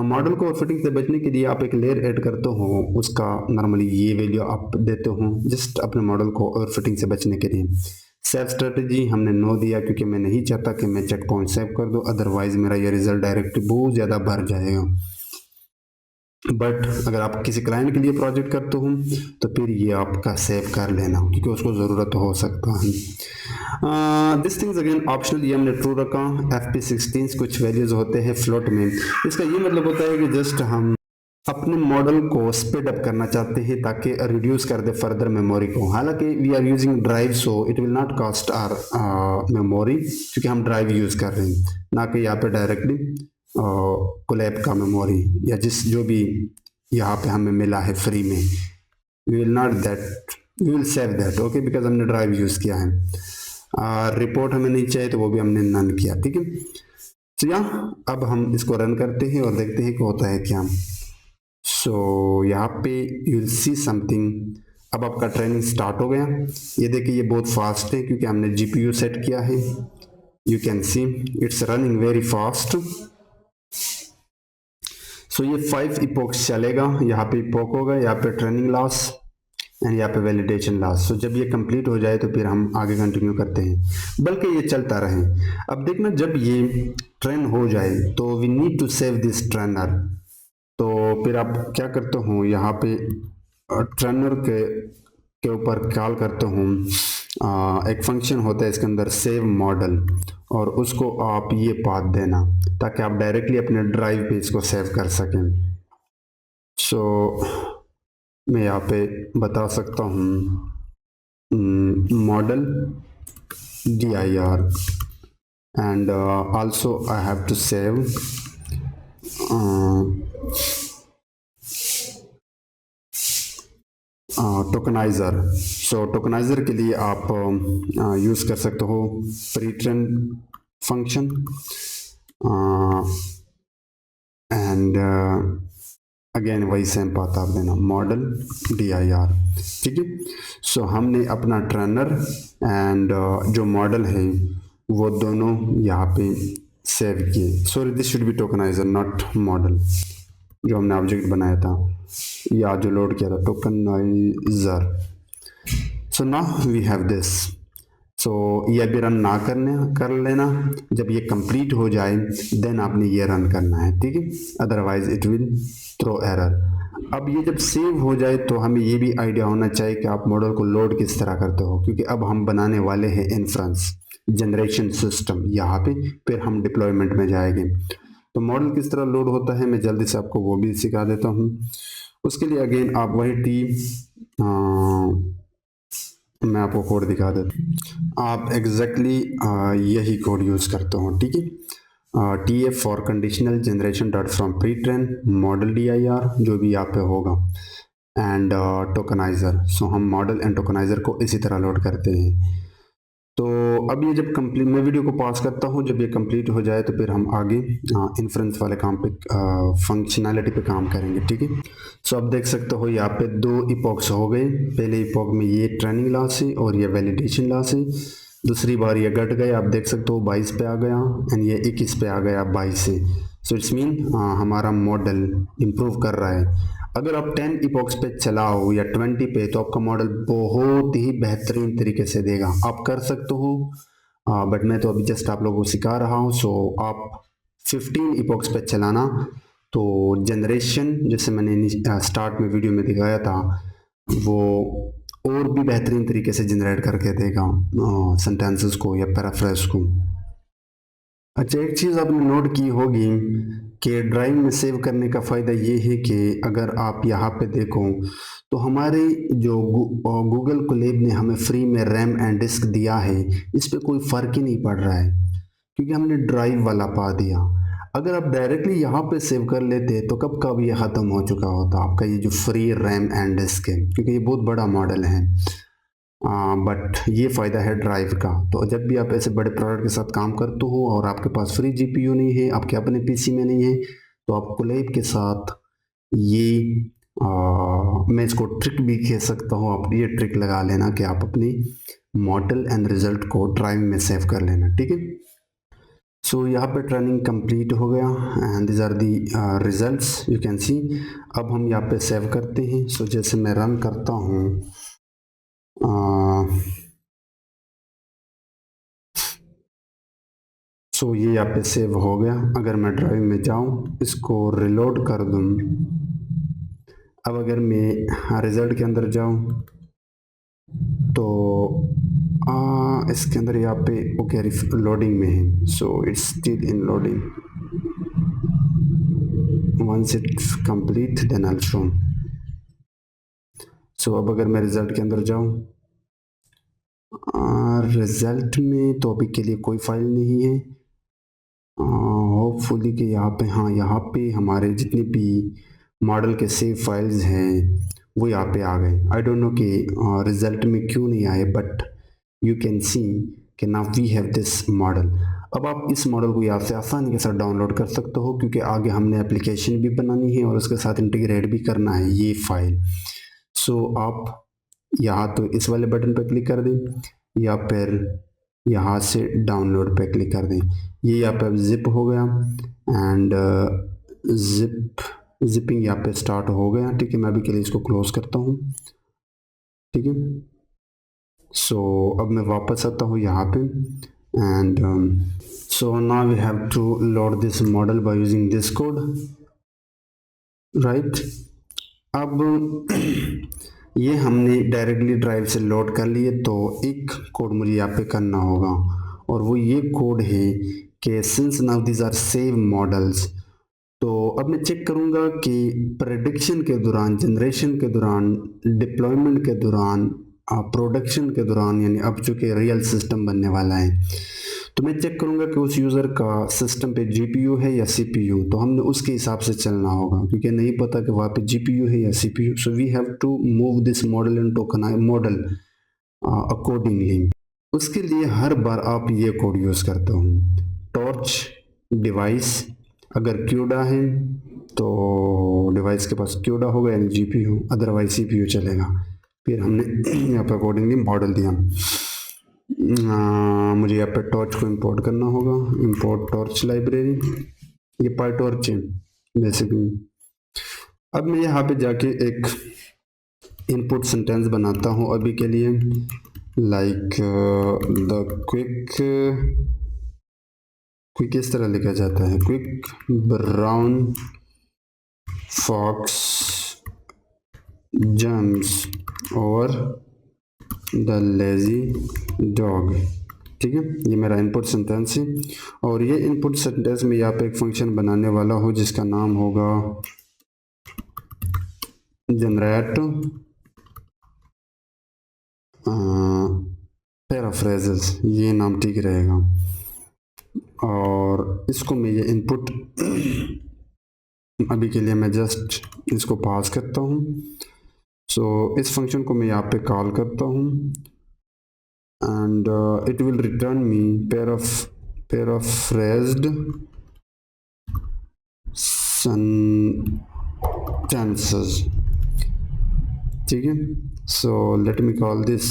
मॉडल को ओवरफिटिंग से बचने के लिए आप एक लेयर ऐड करते हो, उसका नॉर्मली ये वैल्यू आप देते हो जस्ट अपने मॉडल को ओवरफिटिंग से बचने के लिए। सेव स्ट्रेटजी हमने नो दिया क्योंकि मैं नहीं चाहता कि मैं चेक पॉइंट सेव कर दूं, अदरवाइज मेरा ये रिजल्ट डायरेक्ट बहुत ज़्यादा बढ़ जाएगा। बट अगर आप किसी क्लाइंट के लिए प्रोजेक्ट करते हो तो फिर ये आपका सेव कर लेना क्योंकि उसको ज़रूरत हो सकता है। दिस थिंग्स अगेन ऑप्शनल, ये हमने ट्रू रखा। FP16 कुछ वैल्यूज होते हैं फ्लोट में, इसका ये मतलब होता है कि जस्ट हम अपने मॉडल को स्पीड अप करना चाहते हैं ताकि रिड्यूस कर दे फर्दर मेमोरी को। हालांकि we are using drive so it will not cost our memory, क्योंकि हम ड्राइव यूज़ कर रहे हैं ना कि यहाँ पे डायरेक्टली कोलैब का मेमोरी या जो भी यहाँ पे हमें मिला है फ्री में, we will not that, we will save that okay, because हमने ड्राइव यूज़ किया है। रिपोर्ट हमें नहीं चाहिए तो वो भी हमने नन किया, ठीक है। तो यहाँ अब हम इसको रन करते हैं और देखते हैं कि होता है क्या। सो यहाँ पे यू विल सी समथिंग। अब आपका ट्रेनिंग स्टार्ट हो गया। ये देखिए ये बहुत फास्ट है क्योंकि हमने GPU सेट किया है। You can see it's running very fast. So ये 5 इपोक्स चलेगा। यहाँ पे इपोक होगा, यहाँ पे ट्रेनिंग लॉस एंड यहाँ पे वैलिडेशन लॉस। सो जब ये कंप्लीट हो जाए तो फिर हम आगे कंटिन्यू करते हैं, बल्कि ये चलता रहे। अब देखना जब ये ट्रेन हो जाए तो we need to save this trainer. तो फिर आप क्या करते हो, यहाँ पे ट्रेनर के ऊपर कॉल करते हो। एक फंक्शन होता है इसके अंदर सेव मॉडल, और उसको आप ये पाथ देना ताकि आप डायरेक्टली अपने ड्राइव पे इसको सेव कर सकें। सो मैं यहाँ पे बता सकता हूँ model DIR and also I have to save tokenizer. So tokenizer के लिए आप यूज़ कर सकते हो pre train function and again वही सेम पाथ आप देना मॉडल DIR, ठीक है। सो हमने अपना ट्रेनर एंड जो मॉडल है वो दोनों यहाँ पे सेव किए। Sorry this should be tokenizer not model, जो हमने ऑब्जेक्ट बनाया था या जो लोड किया था tokenizer. So now we have this. So ये अभी रन ना कर लेना, जब ये कंप्लीट हो जाए देन आपने ये रन करना है, ठीक है, otherwise it will throw error. अब ये जब सेव हो जाए तो हमें ये भी आइडिया होना चाहिए कि आप मॉडल को लोड किस तरह करते हो, क्योंकि अब हम बनाने वाले हैं इन्फ्रेंस जनरेशन सिस्टम यहाँ पे, फिर हम डिप्लॉयमेंट में जाएंगे। तो मॉडल किस तरह लोड होता है मैं जल्दी से आपको वो भी सिखा देता हूँ। उसके लिए अगेन आप वही मैं आपको कोड दिखा देता हूँ। आप एग्जैक्टली यही कोड यूज़ करते हो, ठीक है। TF for conditional generation dot from pre train model DIR जो भी यहाँ पे होगा एंड टोकनाइज़र। सो हम मॉडल एंड टोकनाइज़र को इसी तरह लोड करते हैं। तो अब ये जब कंप्लीट, मैं वीडियो को पॉज करता हूँ, जब ये कंप्लीट हो जाए तो फिर हम आगे इन्फ्रेंस वाले काम पे फंक्शनैलिटी पे काम करेंगे, ठीक है। सो आप देख सकते हो यहाँ पे 2 इपॉक्स हो गए। पहले इपॉक में ये ट्रेनिंग लॉस है और ये वैलिडेशन लॉस है। दूसरी बार ये घट गए, आप देख सकते हो 22 पे आ गया एंड ये 21 पे आ गया 22 से। सो इट्स मीन हमारा मॉडल इम्प्रूव कर रहा है। अगर आप 10 इपॉक्स पे चलाओ या 20 पे तो आपका मॉडल बहुत ही बेहतरीन तरीके से देगा। आप कर सकते हो, बट मैं तो अभी जस्ट आप लोगों को सिखा रहा हूँ। सो आप 15 इपॉक्स पे चलाना, तो जनरेशन जैसे मैंने स्टार्ट में वीडियो में दिखाया था वो और भी बेहतरीन तरीके से जनरेट करके देगा सेंटेंसेस को या पैराफ्रेज को। अच्छा, एक चीज़ आपने नोट की होगी कि ड्राइव में सेव करने का फ़ायदा ये है कि अगर आप यहाँ पे देखो तो हमारे जो गूगल कोलैब ने हमें फ्री में रैम एंड डिस्क दिया है, इस पे कोई फ़र्क ही नहीं पड़ रहा है क्योंकि हमने ड्राइव वाला पा दिया। अगर आप डायरेक्टली यहाँ पे सेव कर लेते तो कब का भी ये ख़त्म हो चुका होता आपका ये जो फ्री रैम एंड डिस्क है, क्योंकि ये बहुत बड़ा मॉडल है। बट ये फ़ायदा है ड्राइव का। तो जब भी आप ऐसे बड़े प्रोडक्ट के साथ काम करते हो और आपके पास फ्री जीपीयू नहीं है, आपके अपने पीसी में नहीं है, तो आप कोलैब के साथ ये मैं इसको ट्रिक भी कह सकता हूँ, आप ये ट्रिक लगा लेना कि आप अपनी मॉडल एंड रिजल्ट को ड्राइव में सेव कर लेना, ठीक है। सो यहाँ पे ट्रेनिंग कंप्लीट हो गया and this are the results you can see. अब हम यहाँ पे सेव करते हैं। सो जैसे मैं रन करता हूँ, सो ये यहाँ पे सेव हो गया। अगर मैं ड्राइव में जाऊँ, इसको रिलोड कर दूँ, अब अगर मैं रिजल्ट के अंदर जाऊँ तो इसके अंदर यहाँ पे ओके लोडिंग में है। So it's still in loading, once it's complete then I will show. So अब अगर मैं रिजल्ट के अंदर जाऊँ, रिजल्ट में तो अभी के लिए कोई फाइल नहीं है। होपफुली कि यहाँ पे, हाँ यहाँ पे हमारे जितने भी मॉडल के सेव फाइल्स हैं वो यहाँ पे आ गए। आई डोंट नो कि रिजल्ट में क्यों नहीं आए, बट यू कैन सी कि now we have this model. अब आप इस मॉडल को यहाँ से आसानी के साथ डाउनलोड कर सकते हो, क्योंकि आगे हमने एप्लीकेशन भी बनानी है और उसके साथ इंटीग्रेट भी करना है ये फाइल। सो आप यहाँ तो इस वाले बटन पर क्लिक कर दें या फिर यहाँ से डाउनलोड पे क्लिक कर दें। ये यहाँ पे जिप हो गया एंड जिपिंग यहाँ पे स्टार्ट हो गया, ठीक है। मैं अभी के लिए इसको क्लोज करता हूँ, ठीक है। सो अब मैं वापस आता हूँ यहाँ पे and so now we have to load this model by using this code, right. अब ये हमने डायरेक्टली ड्राइव से लोड कर लिए, तो एक कोड मुझे यहाँ पे करना होगा और वो ये कोड है कि since now these are save models, तो अब मैं चेक करूँगा कि प्रेडिक्शन के दौरान, जनरेशन के दौरान, डिप्लॉयमेंट के दौरान, प्रोडक्शन के दौरान, यानी अब चूँकि रियल सिस्टम बनने वाला है, तो मैं चेक करूँगा कि उस यूज़र का सिस्टम पे जीपीयू है या सीपीयू। तो हमने उसके हिसाब से चलना होगा, क्योंकि नहीं पता कि वहाँ पे जीपीयू है या CPU. So we have to move this model and tokenize model accordingly. उसके लिए हर बार आप ये कोड यूज़ करते हो, टॉर्च डिवाइस, अगर क्यूडा है तो डिवाइस के पास क्यूडा होगा यानी जीपीयू, अदरवाइज सीपीयू चलेगा। फिर हमने यहाँ पे अकॉर्डिंगली मॉडल दिया। मुझे यहाँ पे टॉर्च को इंपोर्ट करना होगा, इंपोर्ट टॉर्च लाइब्रेरी, ये पाई टॉर्च है बेसिकली। अब मैं यहाँ पे जाके एक इनपुट सेंटेंस बनाता हूँ अभी के लिए, लाइक द क्विक इस तरह लिखा जाता है, क्विक ब्राउन फॉक्स जम्प्स और द लेजी डॉग, ठीक है। ये मेरा इनपुट सेंटेंस है और ये इनपुट सेंटेंस में यहाँ पे एक फंक्शन बनाने वाला हूँ जिसका नाम होगा जनरेट पैराफ्रेजेस, ये नाम ठीक रहेगा। और इसको मैं ये इनपुट अभी के लिए मैं जस्ट इसको पास करता हूँ। सो इस फंक्शन को मैं यहाँ पे कॉल करता हूँ and it will return me paraphrased sentences, ठीक है। so let me call this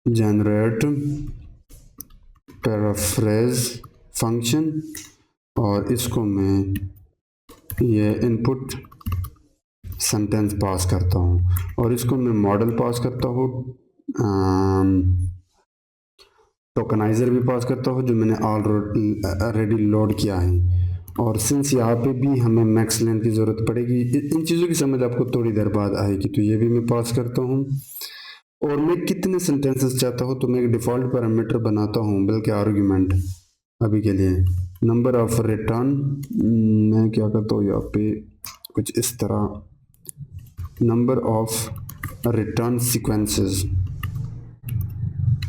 generate paraphrase function और इसको मैं ये input सेंटेंस पास करता हूँ और इसको मैं मॉडल पास करता हूँ, टोकनाइजर भी पास करता हूँ जो मैंने ऑलरेडी लोड किया है। और सिंस यहाँ पे भी हमें मैक्स लेंथ की ज़रूरत पड़ेगी, इन चीज़ों की समझ आपको थोड़ी देर बाद आएगी, तो ये भी मैं पास करता हूँ। और मैं कितने सेंटेंसेस चाहता हूँ तो मैं एक डिफ़ॉल्ट पैरामीटर बनाता हूँ, बल्कि आर्ग्यूमेंट अभी के लिए नंबर ऑफ रिटर्न। मैं क्या करता हूँ यहाँ पे कुछ इस तरह, number of return sequences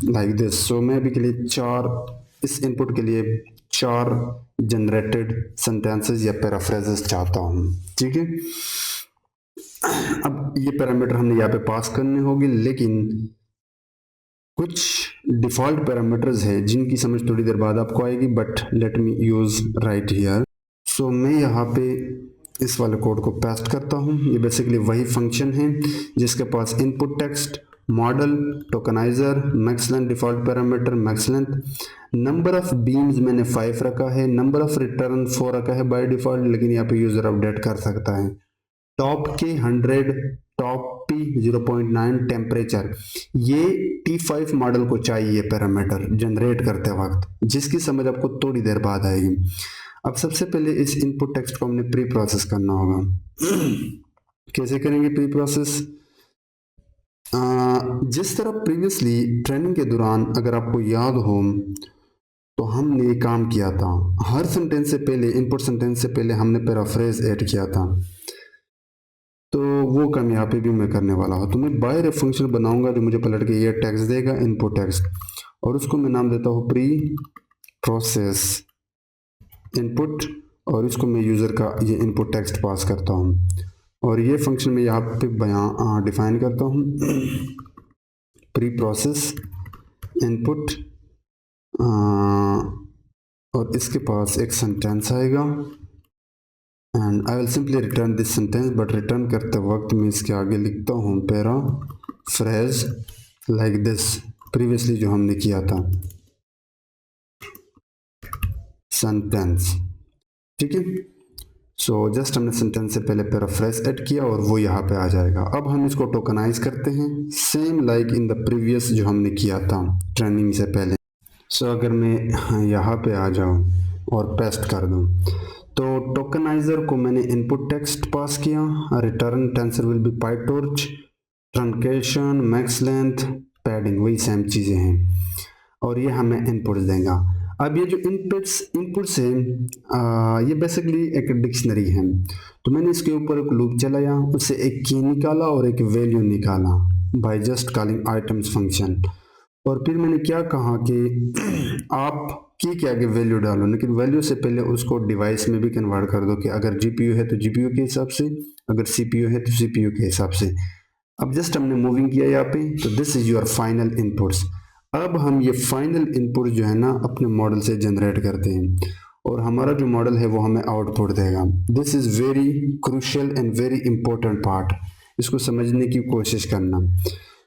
like this. So मैं अभी के लिए 4, इस इनपुट के लिए 4 जनरेटेड सेंटेंसेस या पैराफ्रेजेस चाहता हूँ, ठीक है। अब ये पैरामीटर हमने यहाँ पे पास करने होंगे, लेकिन कुछ डिफॉल्ट पैरामीटर्स है जिनकी समझ थोड़ी देर बाद आपको आएगी, but let me use right here. So मैं यहाँ पे इस वाले कोड को पेस्ट करता हूँ। ये बेसिकली वही फंक्शन है जिसके पास input text, model, tokenizer, max length default parameter max length, number of beams मैंने 5 रखा है, नंबर ऑफ रिटर्न 4 रखा है बाय डिफॉल्ट, लेकिन यहाँ पे यूजर अपडेट कर सकता है। टॉप के 100, टॉप पी 0.9, टेम्परेचर, ये T5 मॉडल को चाहिए पैरामीटर जनरेट करते वक्त, जिसकी समझ आपको थोड़ी देर बाद आएगी। अब सबसे पहले इस इनपुट टेक्स्ट को हमने प्री प्रोसेस करना होगा। कैसे करेंगे प्री प्रोसेस? जिस तरह प्रीवियसली ट्रेनिंग के दौरान अगर आपको याद हो तो हमने ये काम किया था, हर सेंटेंस से पहले, इनपुट सेंटेंस से पहले हमने पैराफ्रेज ऐड किया था, तो वो काम यहाँ पे भी मैं करने वाला हूँ। तो मैं बाय रेफ फंक्शन बनाऊंगा जो मुझे पलट के ये टेक्स्ट देगा, इनपुट टेक्स्ट, और उसको मैं नाम देता हूँ प्री प्रोसेस इनपुट, और इसको मैं यूज़र का ये इनपुट टेक्स्ट पास करता हूँ, और ये फंक्शन मैं यहाँ पे बयां डिफाइन करता हूँ प्री प्रोसेस इनपुट, और इसके पास एक सेंटेंस आएगा and I will simply return this sentence, but return करते वक्त मैं इसके आगे लिखता हूँ पैराफ्रेज लाइक दिस, प्रीवियसली जो हमने किया था सेंटेंस, ठीक है। सो जस्ट हमने सेंटेंस से पहले पैराफ्रेज ऐड किया और वो यहाँ पे आ जाएगा। अब हम इसको टोकनाइज करते हैं same like in the previous जो हमने किया था ट्रेनिंग से पहले। सो अगर मैं यहाँ पे आ जाऊँ और पेस्ट कर दूँ, तो टोकनाइजर को मैंने इनपुट टेक्स्ट पास किया, return tensor will be PyTorch, truncation, max length, padding, वही सेम चीज़ें हैं, और ये हमें इनपुट्स देगा। अब ये जो इनपुट्स हैं ये बेसिकली एक डिक्शनरी है, तो मैंने इसके ऊपर एक लूप चलाया, उससे एक की निकाला और एक वैल्यू निकाला by just calling items function, और फिर मैंने क्या कहा कि आप की के आगे वैल्यू डालो, लेकिन वैल्यू से पहले उसको डिवाइस में भी कन्वर्ट कर दो कि अगर जीपीयू है तो जीपीयू के हिसाब से, अगर सीपीयू है तो सीपीयू के हिसाब से। अब जस्ट हमने मूविंग किया यहाँ पे, तो this is your final inputs. अब हम ये फाइनल इनपुट जो है ना अपने मॉडल से जनरेट करते हैं, और हमारा जो मॉडल है वो हमें आउटपुट देगा। This is very crucial and very important part, इसको समझने की कोशिश करना।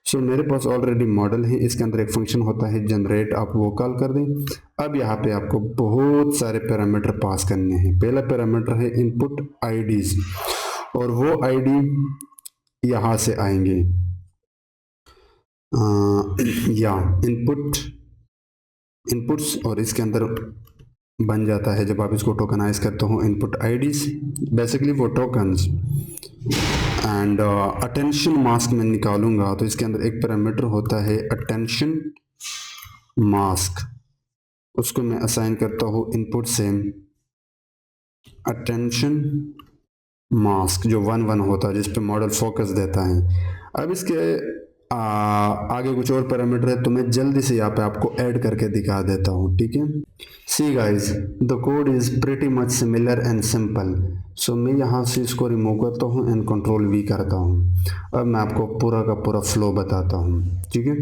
सो मेरे पास ऑलरेडी मॉडल है, इसके अंदर एक फंक्शन होता है जनरेट, आप वो कॉल कर दें। अब यहाँ पे आपको बहुत सारे पैरामीटर पास करने हैं। पहला पैरामीटर है इनपुट आईडीज, और वो आईडी यहाँ से आएंगे, या इनपुट्स, और इसके अंदर बन जाता है जब आप इसको टोकनाइज करते हो इनपुट आईडीज, बेसिकली वो टोकन्स। एंड अटेंशन मास्क में निकालूंगा तो इसके अंदर एक पैरामीटर होता है अटेंशन मास्क, उसको मैं असाइन करता हूँ इनपुट से अटेंशन मास्क जो 1 1 होता है, जिस पे मॉडल फोकस देता है। अब इसके आगे कुछ और पैरामीटर है, तो मैं जल्दी से यहाँ पे आपको ऐड करके दिखा देता हूँ, ठीक है। See guys, the code is pretty much similar and simple. So मैं यहाँ से इसको रिमूव करता हूँ एंड कंट्रोल वी करता हूँ। अब मैं आपको पूरा का पूरा फ्लो बताता हूँ, ठीक है।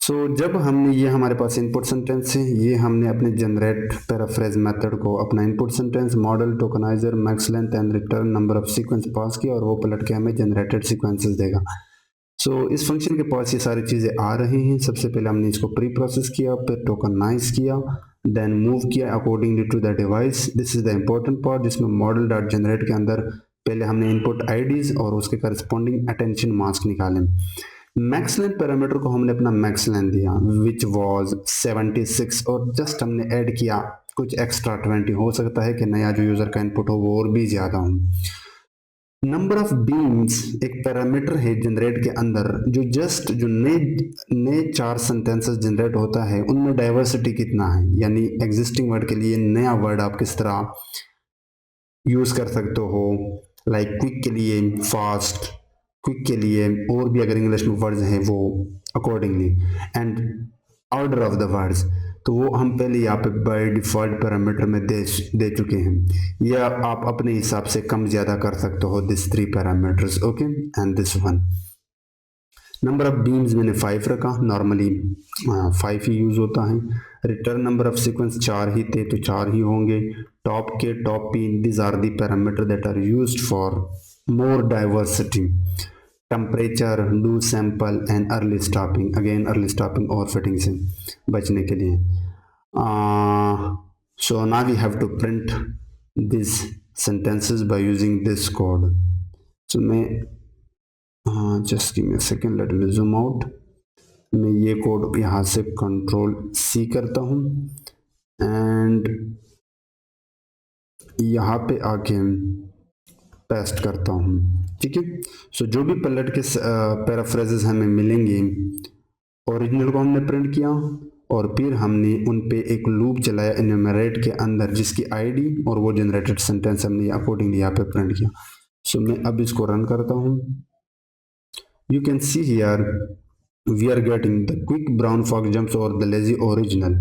सो जब हमने ये हमारे पास इनपुट सेंटेंस है, ये हमने अपने जनरेट पैराफ्रेज मेथड को अपना input sentence, model, tokenizer, max length and return number of sequence pass किया, और वो पलट के हमें जनरेटेड सीक्वेंसेस देगा। सो इस फंक्शन के पास ये सारी चीज़ें आ रही हैं। सबसे पहले हमने इसको प्री प्रोसेस किया, फिर टोकनाइज किया, देन मूव किया accordingly to the device. This is the important part, जिसमें मॉडल डॉट जनरेट के अंदर पहले हमने इनपुट आईडीज और उसके करस्पॉन्डिंग अटेंशन मास्क निकाले। मैक्स लेंथ पैरामीटर को हमने अपना मैक्स लेंथ दिया विच वाज 76 और जस्ट हमने ऐड किया कुछ एक्स्ट्रा 20, हो सकता है कि नया जो यूजर का इनपुट हो वो और भी ज्यादा हो। नंबर ऑफ बीम्स एक पैरामीटर है जनरेट के अंदर जो जस्ट जो नए 4 सेंटेंसेस जनरेट होता है उनमें डाइवर्सिटी कितना है, यानी एग्जिस्टिंग वर्ड के लिए नया वर्ड आप किस तरह यूज कर सकते हो, लाइक क्विक के लिए फास्ट, क्विक के लिए और भी अगर इंग्लिश में वर्ड्स हैं वो accordingly, and order of the words, तो वो हम पहले यहाँ पे बाय डिफॉल्ट पैरामीटर में दे चुके हैं, या आप अपने हिसाब से कम ज्यादा कर सकते हो this 3 parameters, okay, and this 1। Number of beams मैंने 5 रखा, नॉर्मली 5 ही यूज होता है। रिटर्न नंबर ऑफ सीक्वेंस 4 ही थे तो 4 ही होंगे। Top k top p, these are the parameter that are used for more diversity. Temperature, do sample and early stopping, again early stopping और फिटिंग से बचने के लिए। So now we have to print this sentences by using this code. So मैं just give me a second, let me zoom out. मैं ये code यहाँ से कंट्रोल C करता हूँ एंड यहाँ पे आके पेस्ट करता हूँ, ठीक है। सो जो भी पलट के पैराफ्रेजेस हमें मिलेंगे, ओरिजिनल को हमने प्रिंट किया और फिर हमने उन पे एक लूप चलाया एन्यूमरेट के अंदर जिसकी आईडी और वो जनरेटेड सेंटेंस हमने अकॉर्डिंगली यहाँ पे प्रिंट किया। सो मैं अब इसको रन करता हूँ। You can see here we are getting the quick brown fox jumps और द लेजी ओरिजिनल।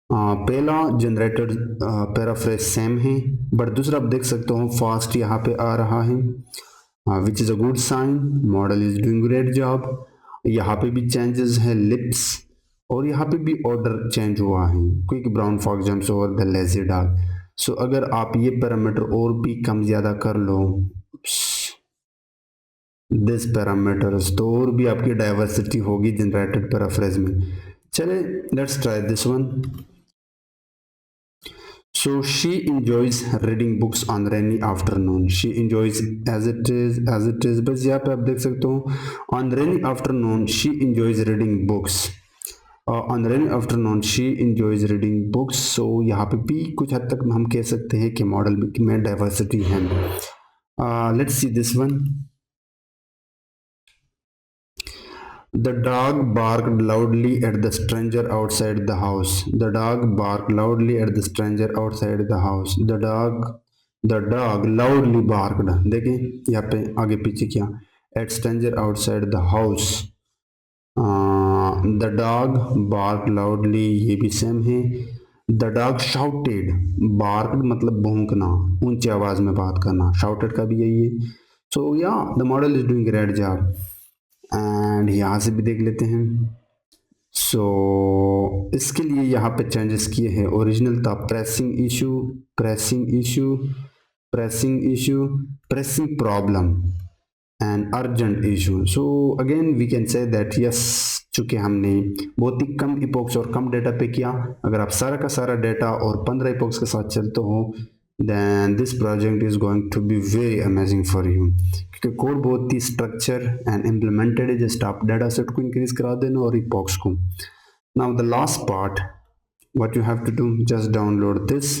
पहला जनरेटेड पैराफ्रेज सेम है बट दूसरा आप देख सकते हो फास्ट यहाँ पे आ रहा है, which is a good sign. Model is doing great job. यहाँ पे भी चेंजेस है लिप्स और यहाँ पे भी ऑर्डर चेंज हुआ है, quick brown fox jumps over the lazy dog. So अगर आप ये पैरामीटर और भी कम ज़्यादा कर लो दिस पैरामीटर्स तो और भी आपकी डाइवर्सिटी होगी जनरेटेड पैराफ्रेज में। चले let's try this one. So she enjoys reading books on rainy afternoon. She enjoys as it is बस यहाँ पे आप देख सकते हो on rainy afternoon she enjoys reading books. On rainy afternoon she enjoys reading books. So यहाँ पे भी कुछ हद तक हम कह सकते हैं कि मॉडल में डाइवर्सिटी है। Let's see this one. The dog barked loudly at the stranger outside the house. The dog barked loudly at the stranger outside the house. The dog loudly barked. देखिए यहाँ पे आगे पीछे किया at stranger outside the house. The dog barked loudly ये भी same है। The dog shouted. Barked मतलब भौंकना, ऊंची आवाज में बात करना, shouted का भी यही है। So yeah, the model is doing a great job. And यहाँ से भी देख लेते हैं। सो इसके लिए यहाँ पे चेंजेस किए हैं। ओरिजिनल था pressing issue, pressing issue, pressing issue, pressing problem and urgent issue. So again we can say that yes, चूँकि हमने बहुत ही कम इपॉक्स और कम डेटा पे किया, अगर आप सारा का सारा डेटा और 15 इपॉक्स के साथ चलते हो then this project is going to be very amazing for you, क्योंकि कोड बहुत ही स्ट्रक्चर एंड इम्प्लीमेंटेड है। जस्ट आप डाटा सेट को इंक्रीज करा देना और इपॉक्स को। Now the last part, what you have to do, just download this.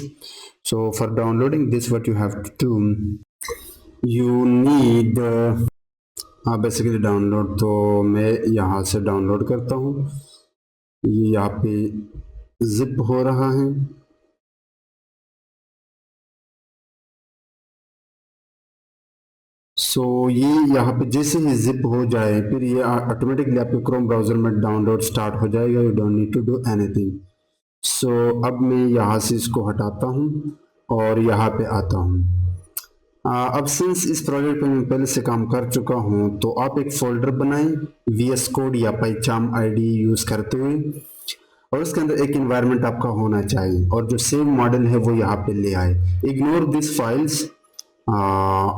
So for downloading this what you have to do, you need basically download तो मैं यहाँ से डाउनलोड करता हूँ, ये यहाँ पे जिप हो रहा है। सो ये यहाँ पे जैसे ही जिप हो जाए फिर ये ऑटोमेटिकली आपके क्रोम ब्राउजर में डाउनलोड स्टार्ट हो जाएगा। You don't need to do anything. So अब मैं यहाँ से इसको हटाता हूँ और यहाँ पे आता हूँ। अब सिंस इस प्रोजेक्ट पे मैं पहले से काम कर चुका हूँ तो आप एक फोल्डर बनाएं VS कोड या PyCharm ID यूज करते हुए, और उसके अंदर एक इन्वायरमेंट आपका होना चाहिए और जो सेव मॉडल है वो यहाँ पे ले आए। Ignore this files,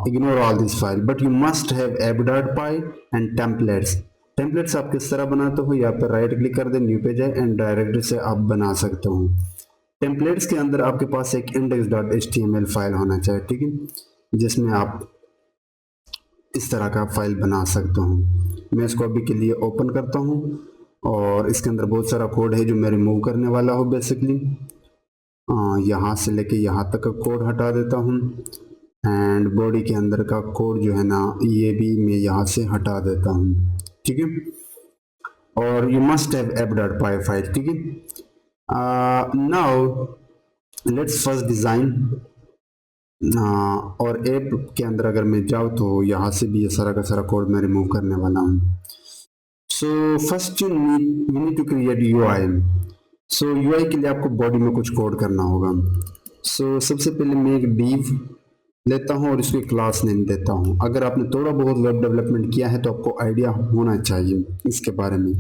ignore all these files but you must have app.py and templates. Templates आप किस तरह बनाते हो, यहाँ पर राइट क्लिक कर दे, न्यू पे जाए एंड डायरेक्टरी से आप बना सकते हो। टेम्पलेट्स के अंदर आपके पास एक index.html फाइल होना चाहिए, ठीक है, जिसमें आप इस तरह का फाइल बना सकता हूँ। मैं इसको अभी के लिए ओपन करता हूँ और इसके अंदर बहुत सारा कोड है जो मैं रिमूव करने वाला हूँ बेसिकली। यहाँ से लेके यहाँ तक का कोड हटा देता हूँ एंड बॉडी के अंदर का कोड जो है ना ये भी मैं यहाँ से हटा देता हूँ, ठीक है। और you must have app.py file, ठीक है। Now let's first design. और ऐप के अंदर अगर मैं जाऊँ तो यहाँ से भी ये सारा का सारा कोड मैं रिमूव करने वाला हूँ। So first you need to create UI। So UI के लिए आपको बॉडी में कुछ कोड करना होगा। सो सबसे पहले मैं एक div लेता हूँ और इसको क्लास नेम देता हूँ। अगर आपने थोड़ा बहुत वेब डेवलपमेंट किया है तो आपको आइडिया होना चाहिए इसके बारे में।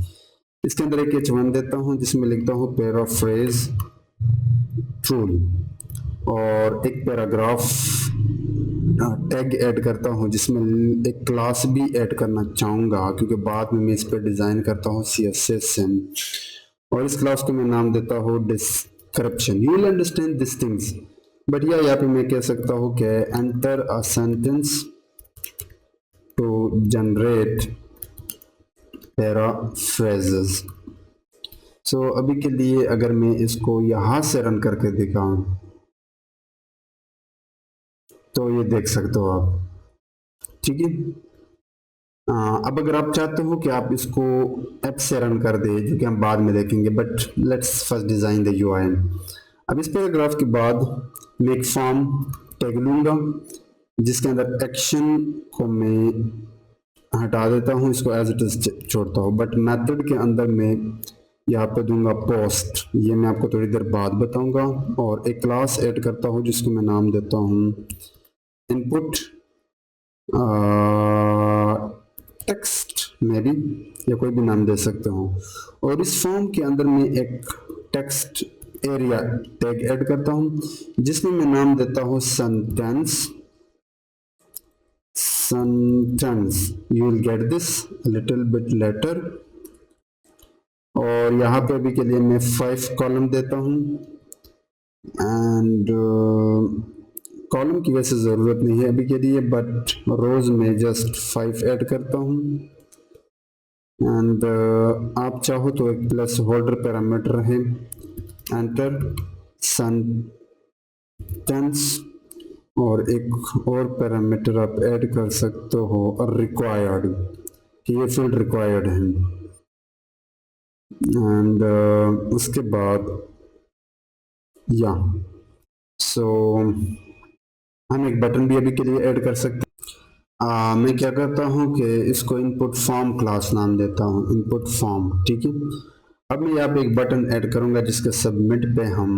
इसके अंदर एक h1 देता हूँ जिसमें लिखता हूँ पैराफ्रेज टूल और एक पैराग्राफ टैग ऐड करता हूँ जिसमें एक क्लास भी ऐड करना चाहूँगा क्योंकि बाद में मैं इस पर डिज़ाइन करता हूँ CSS से। और इस क्लास को मैं नाम देता हूँ description. You will understand this things but यहाँ पे मैं कह सकता हूँ कि enter a sentence to generate paraphrases. So अभी के लिए अगर मैं इसको यहाँ से रन करके दिखाऊं तो ये देख सकते हो आप, ठीक है। अब अगर आप चाहते हो कि आप इसको ऐप से रन कर दे जो कि हम बाद में देखेंगे, but let's first design the UI। अब इस पैराग्राफ के बाद मैं एक फॉर्म टैग लूँगा जिसके अंदर एक्शन को मैं हटा देता हूँ, इसको एज इट इज छोड़ता हूँ, बट मेथड के अंदर मैं यहाँ पे दूंगा पोस्ट। ये मैं आपको थोड़ी देर बाद बताऊंगा। और एक क्लास ऐड करता हूँ जिसको मैं नाम देता हूँ इनपुट टेक्स्ट में भी, या कोई भी नाम दे सकते हो। और इस फॉर्म के अंदर मैं एक टेक्स्ट एरिया टैग ऐड करता हूँ जिसमें मैं नाम देता हूँ sentence. You will get this little bit letter. और यहाँ पे अभी के लिए मैं 5 कॉलम देता हूँ एंड कॉलम की वैसे ज़रूरत नहीं है अभी के लिए, बट रोज में जस्ट 5 ऐड करता हूँ। एंड आप चाहो तो एक प्लस होल्डर पैरामीटर है, एंटर सेंटेंस और एक और पैरामीटर आप ऐड कर सकते हो रिक्वायर्ड, ये फील्ड रिक्वायर्ड है। एंड उसके बाद या सो हम एक बटन भी अभी के लिए ऐड कर सकते हैं। मैं क्या करता हूँ कि इसको इनपुट फॉर्म क्लास नाम देता हूँ, इनपुट फॉर्म, ठीक है। अब मैं यहाँ पे एक बटन ऐड करूँगा जिसके सबमिट पे हम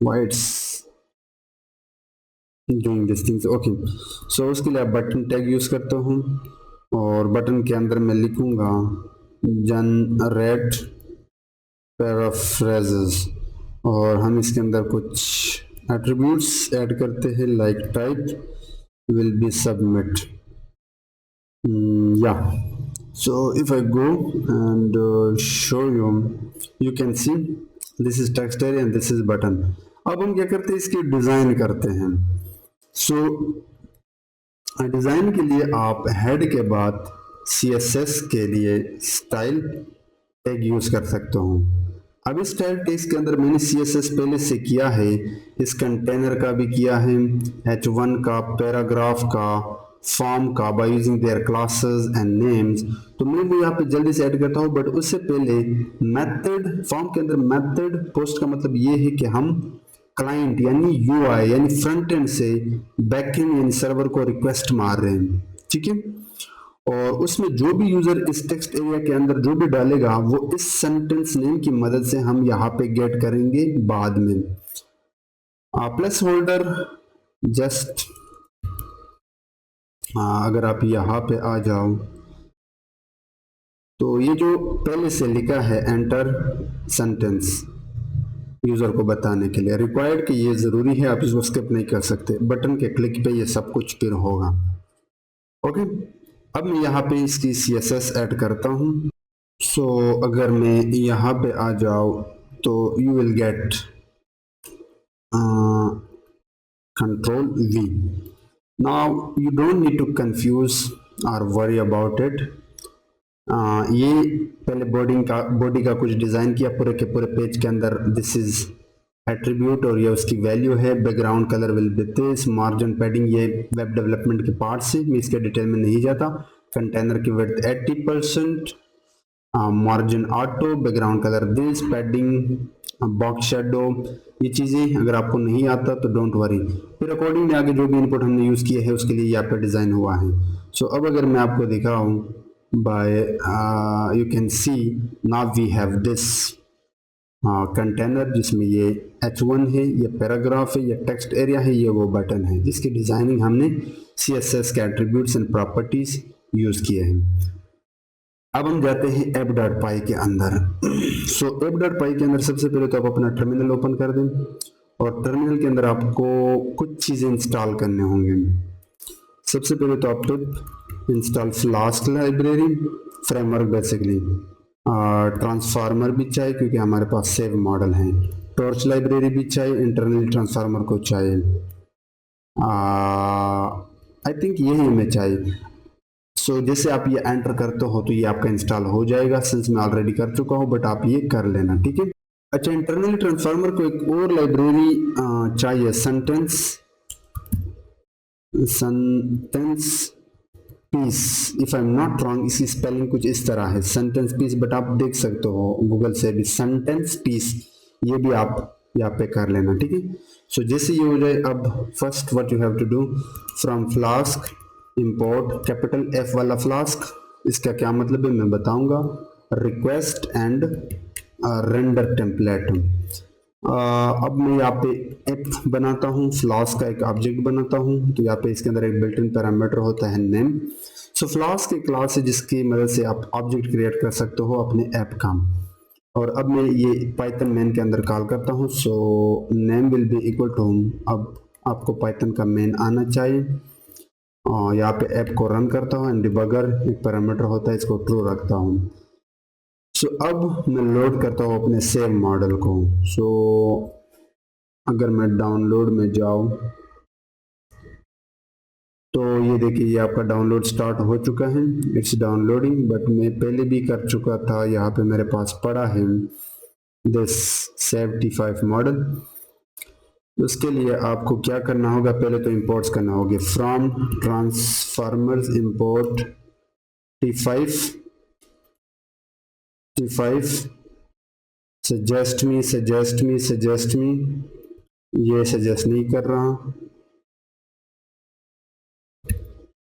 whites doing this things, okay. So उसके लिए आप बटन टैग यूज़ करता हूँ और बटन के अंदर मैं लिखूँगा जनरेट पैराफ्रेजेस और हम इसके अंदर कुछ एट्रीब्यूट्स ऐड करते हैं like type will be submit. Yeah, so if I go and show you, you can see this is text area and this is button. अब हम क्या करते हैं, इसकी डिजाइन करते हैं। सो डिजाइन के लिए आप हेड के बाद CSS के लिए स्टाइल टैग यूज कर सकते हो। अब इस स्टाइल टैग्स के अंदर मैंने CSS पहले से किया है, इस कंटेनर का भी किया है, H1 का, पैराग्राफ का, फॉर्म का, by using their classes and names. तो मैं वो यहाँ पे जल्दी से ऐड करता हूँ, बट उससे पहले मेथड, फॉर्म के अंदर मेथड पोस्ट का मतलब ये है कि हम क्लाइंट यानी UI यानी फ्रंट एंड से बैक एंड यानी सर्वर को रिक्वेस्ट मार रहे हैं, ठीक है। और उसमें जो भी यूजर इस टेक्स्ट एरिया के अंदर जो भी डालेगा वो इस सेंटेंस नेम की मदद से हम यहाँ पे गेट करेंगे बाद में। प्लस होल्डर जस्ट अगर आप यहाँ पे आ जाओ तो ये जो पहले से लिखा है एंटर सेंटेंस यूजर को बताने के लिए रिक्वायर्ड कि ये जरूरी है, आप इसको स्किप नहीं कर सकते। बटन के क्लिक पे ये सब कुछ फिर होगा, ओके। अब मैं यहाँ पे इसकी CSS ऐड करता हूँ। सो अगर मैं यहाँ पे आ जाओ तो you will get Ctrl V now you don't need to confuse और वरी अबाउट इट। ये पहले बॉडी का कुछ डिजाइन किया पूरे के पूरे पेज के अंदर। दिस इज एट्रीब्यूट और ये उसकी वैल्यू है। Background colour will be this, margin padding ये वेब डेवलपमेंट के पार्ट से, मैं इसके डिटेल में नहीं जाता। कंटेनर की width 80%, margin auto, background colour this, padding, box shadow, ये चीज़ें अगर आपको नहीं आता तो डोंट वरी। फिर अकॉर्डिंगली आगे जो भी इनपुट हमने यूज़ किया है उसके लिए यहाँ पे डिज़ाइन हुआ है। सो अब अगर मैं आपको दिखाऊँ by you can see now we have this container जिसमें ये H1 है, ये पैराग्राफ है, ये टेक्स्ट एरिया है, ये वो बटन है जिसकी डिज़ाइनिंग हमने CSS के एट्रीब्यूट्स एंड प्रॉपर्टीज यूज़ किए हैं। अब हम जाते हैं app.py के अंदर। सो app.py के अंदर सबसे पहले तो आप अपना टर्मिनल ओपन कर दें और टर्मिनल के अंदर आपको कुछ चीज़ें इंस्टॉल करने होंगे। सबसे पहले तो आप install flask library framework, basically transformer भी चाहिए क्योंकि हमारे पास सेव मॉडल है, टॉर्च लाइब्रेरी भी चाहिए, इंटरनल ट्रांसफार्मर को चाहिए, आई थिंक यही हमें चाहिए। सो जैसे आप ये एंटर करते हो तो ये आपका इंस्टॉल हो जाएगा, सिंस मैं ऑलरेडी कर चुका हूँ, बट आप ये कर लेना, ठीक है। अच्छा, इंटरनल ट्रांसफार्मर को एक और लाइब्रेरी चाहिए, sentence piece, if I am not wrong इसकी स्पेलिंग कुछ इस तरह है, सेंटेंस पीस, बट आप देख सकते हो गूगल से भी, सेंटेंस पीस, ये भी आप यहाँ पे कर लेना, ठीक है। सो जैसे ये हो जाए, अब first what you have to do, from Flask import capital F वाला फ्लास्क, इसका क्या मतलब है मैं बताऊंगा, रिक्वेस्ट एंड रेंडर टेम्पलेट। अब मैं यहाँ पे ऐप बनाता हूँ, फ्लास्क का एक ऑब्जेक्ट बनाता हूँ, तो यहाँ पे इसके अंदर एक बिल्ट इन पैरामीटर होता है नेम। सो फ्लास्क एक क्लास है जिसकी मदद से आप ऑब्जेक्ट क्रिएट कर सकते हो अपने ऐप का। और अब मैं ये पाइथन मेन के अंदर कॉल करता हूँ। So name will be equal to, अब आपको पाइथन का मेन आना चाहिए। यहाँ पे ऐप को रन करता हूँ एंड डिबगर एक पैरामीटर होता है, इसको ट्रू रखता हूँ। सो अब मैं लोड करता हूँ अपने सेव मॉडल को। सो अगर मैं डाउनलोड में जाऊँ तो ये देखिए ये आपका डाउनलोड स्टार्ट हो चुका है, इट्स डाउनलोडिंग, बट मैं पहले भी कर चुका था, यहाँ पे मेरे पास पड़ा है दिस 75 मॉडल। उसके लिए आपको क्या करना होगा, पहले तो इंपोर्ट्स करना होगा, from transformers import T5 suggest me, ये सजेस्ट नहीं कर रहा,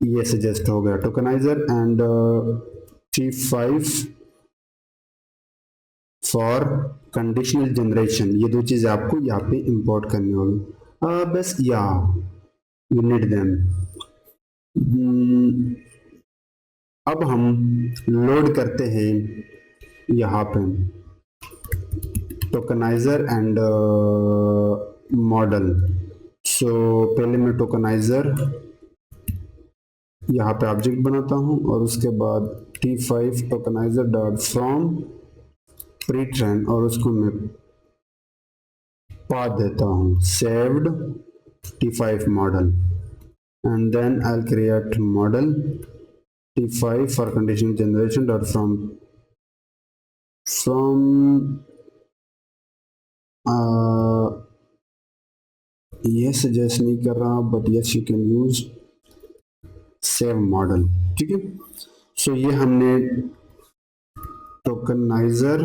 ये सजेस्ट हो गया, tokenizer and T5 for conditional generation, ये दो चीजें आपको यहाँ पे इंपोर्ट करनी होगी। बस या यू नीड देम। अब हम लोड करते हैं यहाँ पे टोकनाइजर एंड मॉडल। सो पहले मैं टोकनाइजर यहाँ पे ऑब्जेक्ट बनाता हूँ और उसके बाद T5 tokenizer dot from pre train, और उसको मैं पाथ देता हूँ saved T5 model, and then I create model T5 for conditional generation dot from ये सजेस्ट नहीं कर रहा, but yes you can use save model, ठीक है। सो ये हमने tokenizer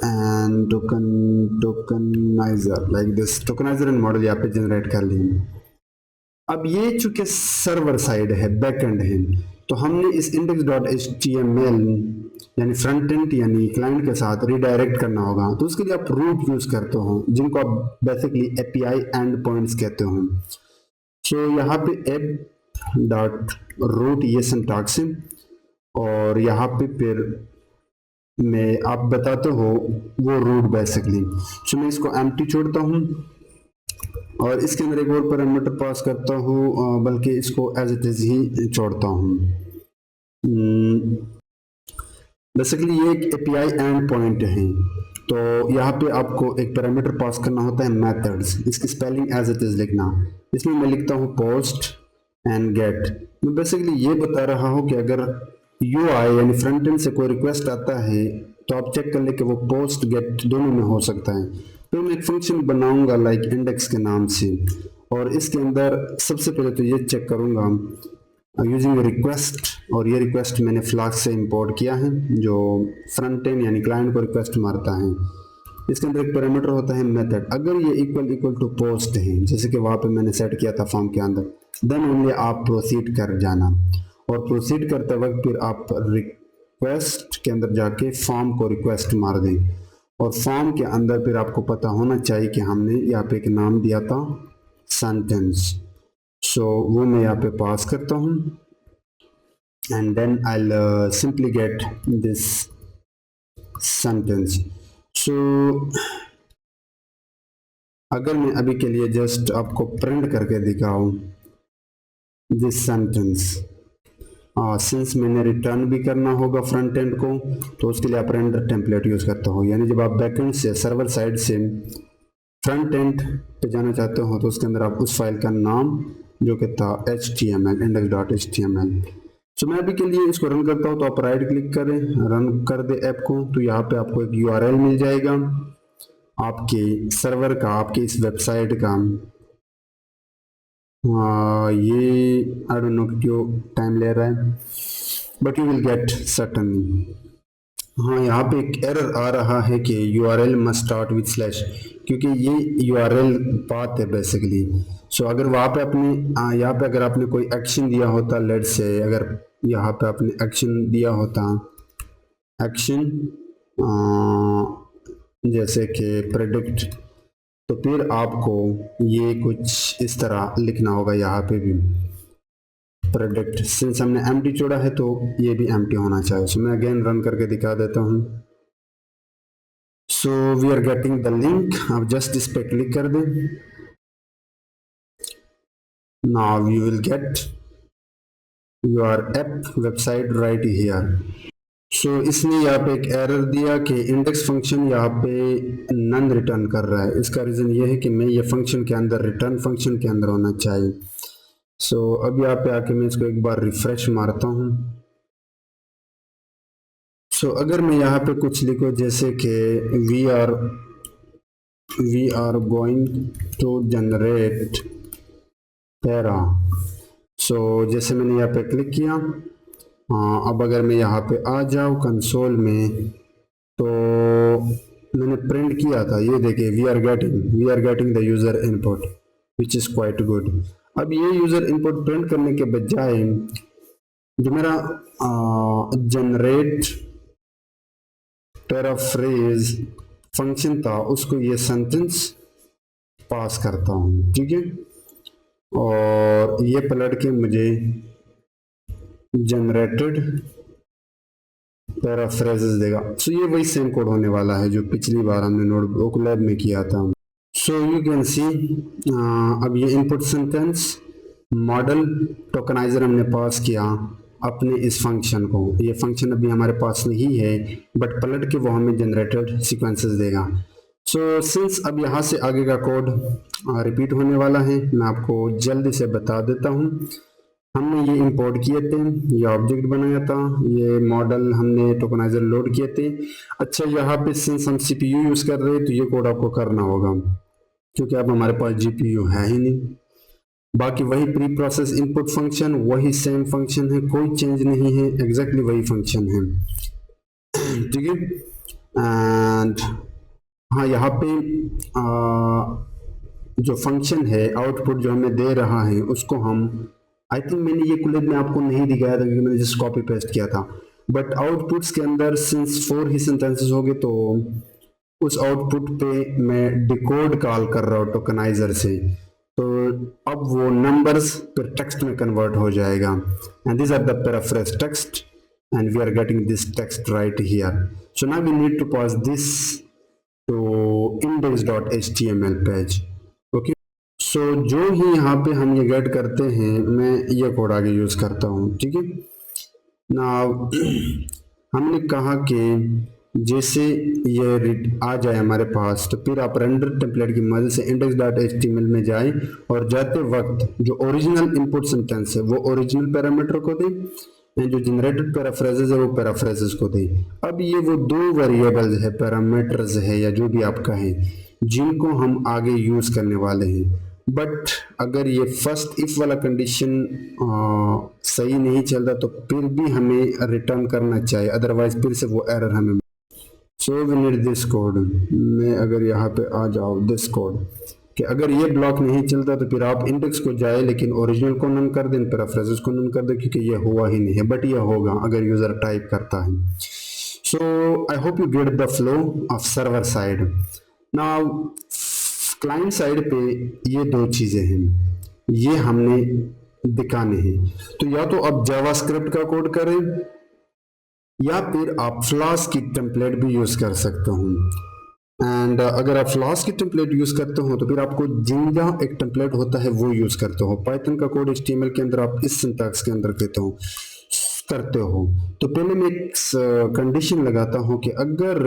and tokenizer like this, tokenizer and model यहाँ पे जनरेट कर लिए। अब ये चूंकि सर्वर साइड है, बैकएंड है, तो हमने इस index.html यानी फ्रंट एंड यानी क्लाइंट के साथ रिडायरेक्ट करना होगा, तो उसके लिए आप रूट यूज करते हो जिनको आप बेसिकली API एंड पॉइंट्स कहते हो। सो यहाँ पे app.root ये सिंटैक्स है, और यहाँ पे फिर मैं आप बताते हो वो रूट बेसिकली। सो मैं इसको एम्प्टी छोड़ता हूँ और इसके अंदर एक और पैरामीटर पास करता हूँ, बल्कि इसको एज इट इज ही छोड़ता हूँ। बेसिकली ये एक API एंड पॉइंट है, तो यहाँ पे आपको एक पैरामीटर पास करना होता है मेथड्स, इसकी स्पेलिंग एज इट इज लिखना। इसमें मैं लिखता हूँ पोस्ट एंड गेट। मैं बेसिकली ये बता रहा हूँ कि अगर यूआई यानी फ्रंट एंड से कोई रिक्वेस्ट आता है तो आप चेक कर ले कि वो पोस्ट गेट दोनों में हो सकता है। तो मैं एक फंक्शन बनाऊंगा लाइक इंडेक्स के नाम से, और इसके अंदर सबसे पहले तो ये चेक करूंगा यूजिंग रिक्वेस्ट, और ये रिक्वेस्ट मैंने फ्लास्क से इंपोर्ट किया है जो फ्रंट एंड यानी क्लाइंट को रिक्वेस्ट मारता है। इसके अंदर एक पैरामीटर होता है मेथड। अगर ये इक्वल टू पोस्ट है जैसे कि वहाँ पे मैंने सेट किया था फॉर्म के अंदर, देन ओनली आप प्रोसीड कर जाना, और प्रोसीड करते वक्त फिर आप रिक्वेस्ट के अंदर जाके फॉर्म को रिक्वेस्ट मार दें, और फॉर्म के अंदर फिर आपको पता होना चाहिए कि हमने यहाँ पे एक नाम दिया था सेंटेंस। सो वो मैं यहाँ पे पास करता हूँ and then I simply get this sentence. So अगर मैं अभी के लिए जस्ट आपको प्रिंट करके दिखाऊं दिस सेंटेंस, सिंस मैंने रिटर्न भी करना होगा फ्रंट एंड को, तो उसके लिए आप रेंडर टेम्पलेट यूज करते हो, यानी जब आप बैकएंड से सर्वर साइड से फ्रंट एंड पे जाना चाहते हो तो उसके अंदर आप उस फाइल का नाम जो कि था HTML index.html। सो मैं अभी के लिए इसको रन करता हूँ, तो आप राइट क्लिक करें, रन कर दे ऐप को, तो यहाँ पे आपको एक URL मिल जाएगा आपके सर्वर का, आपके इस वेबसाइट का। ये आई डोंट नो क्यों टाइम ले रहा है, but you will gate certainly. हाँ, यहाँ पे एक एरर आ रहा है कि URL must start with slash, क्योंकि ये URL पाथ है बेसिकली। सो अगर वहाँ पे अपने यहाँ पे अगर आपने कोई एक्शन दिया होता, लेट से अगर यहाँ पे आपने एक्शन दिया होता एक्शन जैसे कि प्रेडिक्ट, तो फिर आपको ये कुछ इस तरह लिखना होगा यहाँ पे भी प्रेडिक्ट। सिंस हमने एम्प्टी छोड़ा है तो ये भी एम्प्टी होना चाहिए। सो मैं अगेन रन करके दिखा देता हूँ। So we are getting the link, आप जस्ट इस पे क्लिक कर दें। Now you will get your app website right here. So इसने यहाँ पे एक एरर दिया कि इंडेक्स फंक्शन यहाँ पे नन रिटर्न कर रहा है। इसका रीज़न ये है कि मैं ये फंक्शन के अंदर रिटर्न फंक्शन के अंदर होना चाहिए। सो अब यहाँ पे आके मैं इसको एक बार रिफ्रेश मारता हूँ। सो अगर मैं यहाँ पे कुछ लिखूँ जैसे कि we are going to generate para, so जैसे मैंने यहाँ पे क्लिक किया, अब अगर मैं यहाँ पे आ जाऊँ कंसोल में, तो मैंने प्रिंट किया था, ये देखिए we are getting the user input which is quite good. अब ये यूज़र इनपुट प्रिंट करने के बजाय जो मेरा जनरेट पैराफ्रेज फंक्शन था उसको ये सेंटेंस पास करता हूँ, ठीक है, और ये पलट के मुझे जनरेटेड पैराफ्रेजेस देगा। सो ये वही सेम कोड होने वाला है जो पिछली बार हमने नोटबुक लैब में किया था। सो यू कैन सी अब ये इनपुट सेंटेंस मॉडल टोकनाइजर हमने पास किया अपने इस फंक्शन को। ये फंक्शन अभी हमारे पास नहीं है, बट पलट के वो हमें जनरेटेड सीक्वेंसेस देगा। सो सिंस अब यहाँ से आगे का कोड रिपीट होने वाला है, मैं आपको जल्दी से बता देता हूँ। हमने ये इंपोर्ट किए थे, ये ऑब्जेक्ट बनाया था, ये मॉडल हमने टोकनाइजर लोड किए थे। अच्छा, यहाँ पे सिंस हम CPU यूज़ कर रहे हैं तो ये कोड आपको करना होगा क्योंकि अब हमारे पास GPU है ही नहीं। बाकी वही प्री प्रोसेस इनपुट फंक्शन, वही सेम फंक्शन है, कोई चेंज नहीं है, एग्जैक्टली वही फंक्शन है, ठीक है। एंड हाँ, यहाँ पे जो फंक्शन है आउटपुट जो हमें दे रहा है उसको हम, आई थिंक मैंने ये कुल में आपको नहीं दिखाया था क्योंकि मैंने जस्ट कॉपी पेस्ट किया था, बट आउटपुट्स के अंदर सिंस 4 ही सेंटेंसेस हो गए तो उस आउटपुट पे मैं डिकोड कॉल कर रहा हूँ टोकनाइजर से, तो अब वो नंबर्स फिर टेक्स्ट में कन्वर्ट हो जाएगा। And this are the paraphrase text and we are getting this text right here. So now we need to pass this to index.html page. Okay, so जो ही यहाँ पे हम ये गेट करते हैं मैं ये कोड आगे यूज करता हूँ, ठीक है। नाउ हमने कहा कि जैसे ये आ जाए हमारे पास तो फिर आप रेंडर टेम्पलेट की मदद से index.html में जाएं और जाते वक्त जो ओरिजिनल इनपुट सेंटेंस है वो ओरिजिनल पैरामीटर को दें, जो जनरेटेड पैराफ्रेजेस है वो पैराफ्रेजेस को दें। अब ये वो दो वेरिएबल्स है, पैरामीटर्स है या जो भी आप कहें, जिनको हम आगे यूज करने वाले हैं। बट अगर ये फर्स्ट इफ वाला कंडीशन सही नहीं चलता तो फिर भी हमें रिटर्न करना चाहिए, अदरवाइज फिर से वो एरर हमें। So we need this code. मैं अगर यहाँ पे आ जाओ दिस कोड कि अगर ये ब्लॉक नहीं चलता तो फिर आप इंडेक्स को जाए लेकिन ओरिजिनल को नन कर दें, पैराफ्रेजेस को नन कर दें, क्योंकि ये हुआ ही नहीं है, बट ये होगा अगर यूजर टाइप करता है। So I hope you get the flow of server side. Now client side पे ये दो चीजें हैं, ये हमने दिखाने हैं। तो या तो आप जावास्क्रिप्ट का कोड करें या फिर आप फ्लास्क की टेम्पलेट भी यूज कर सकते हो। एंड अगर आप फ्लास्क की टेम्पलेट यूज करते हो तो फिर आपको जिंजा एक टेम्पलेट होता है वो यूज करते हो। पाइथन का कोड HTML के अंदर आप इस सिंटैक्स के अंदर करते हो। तो पहले मैं एक कंडीशन लगाता हूं कि अगर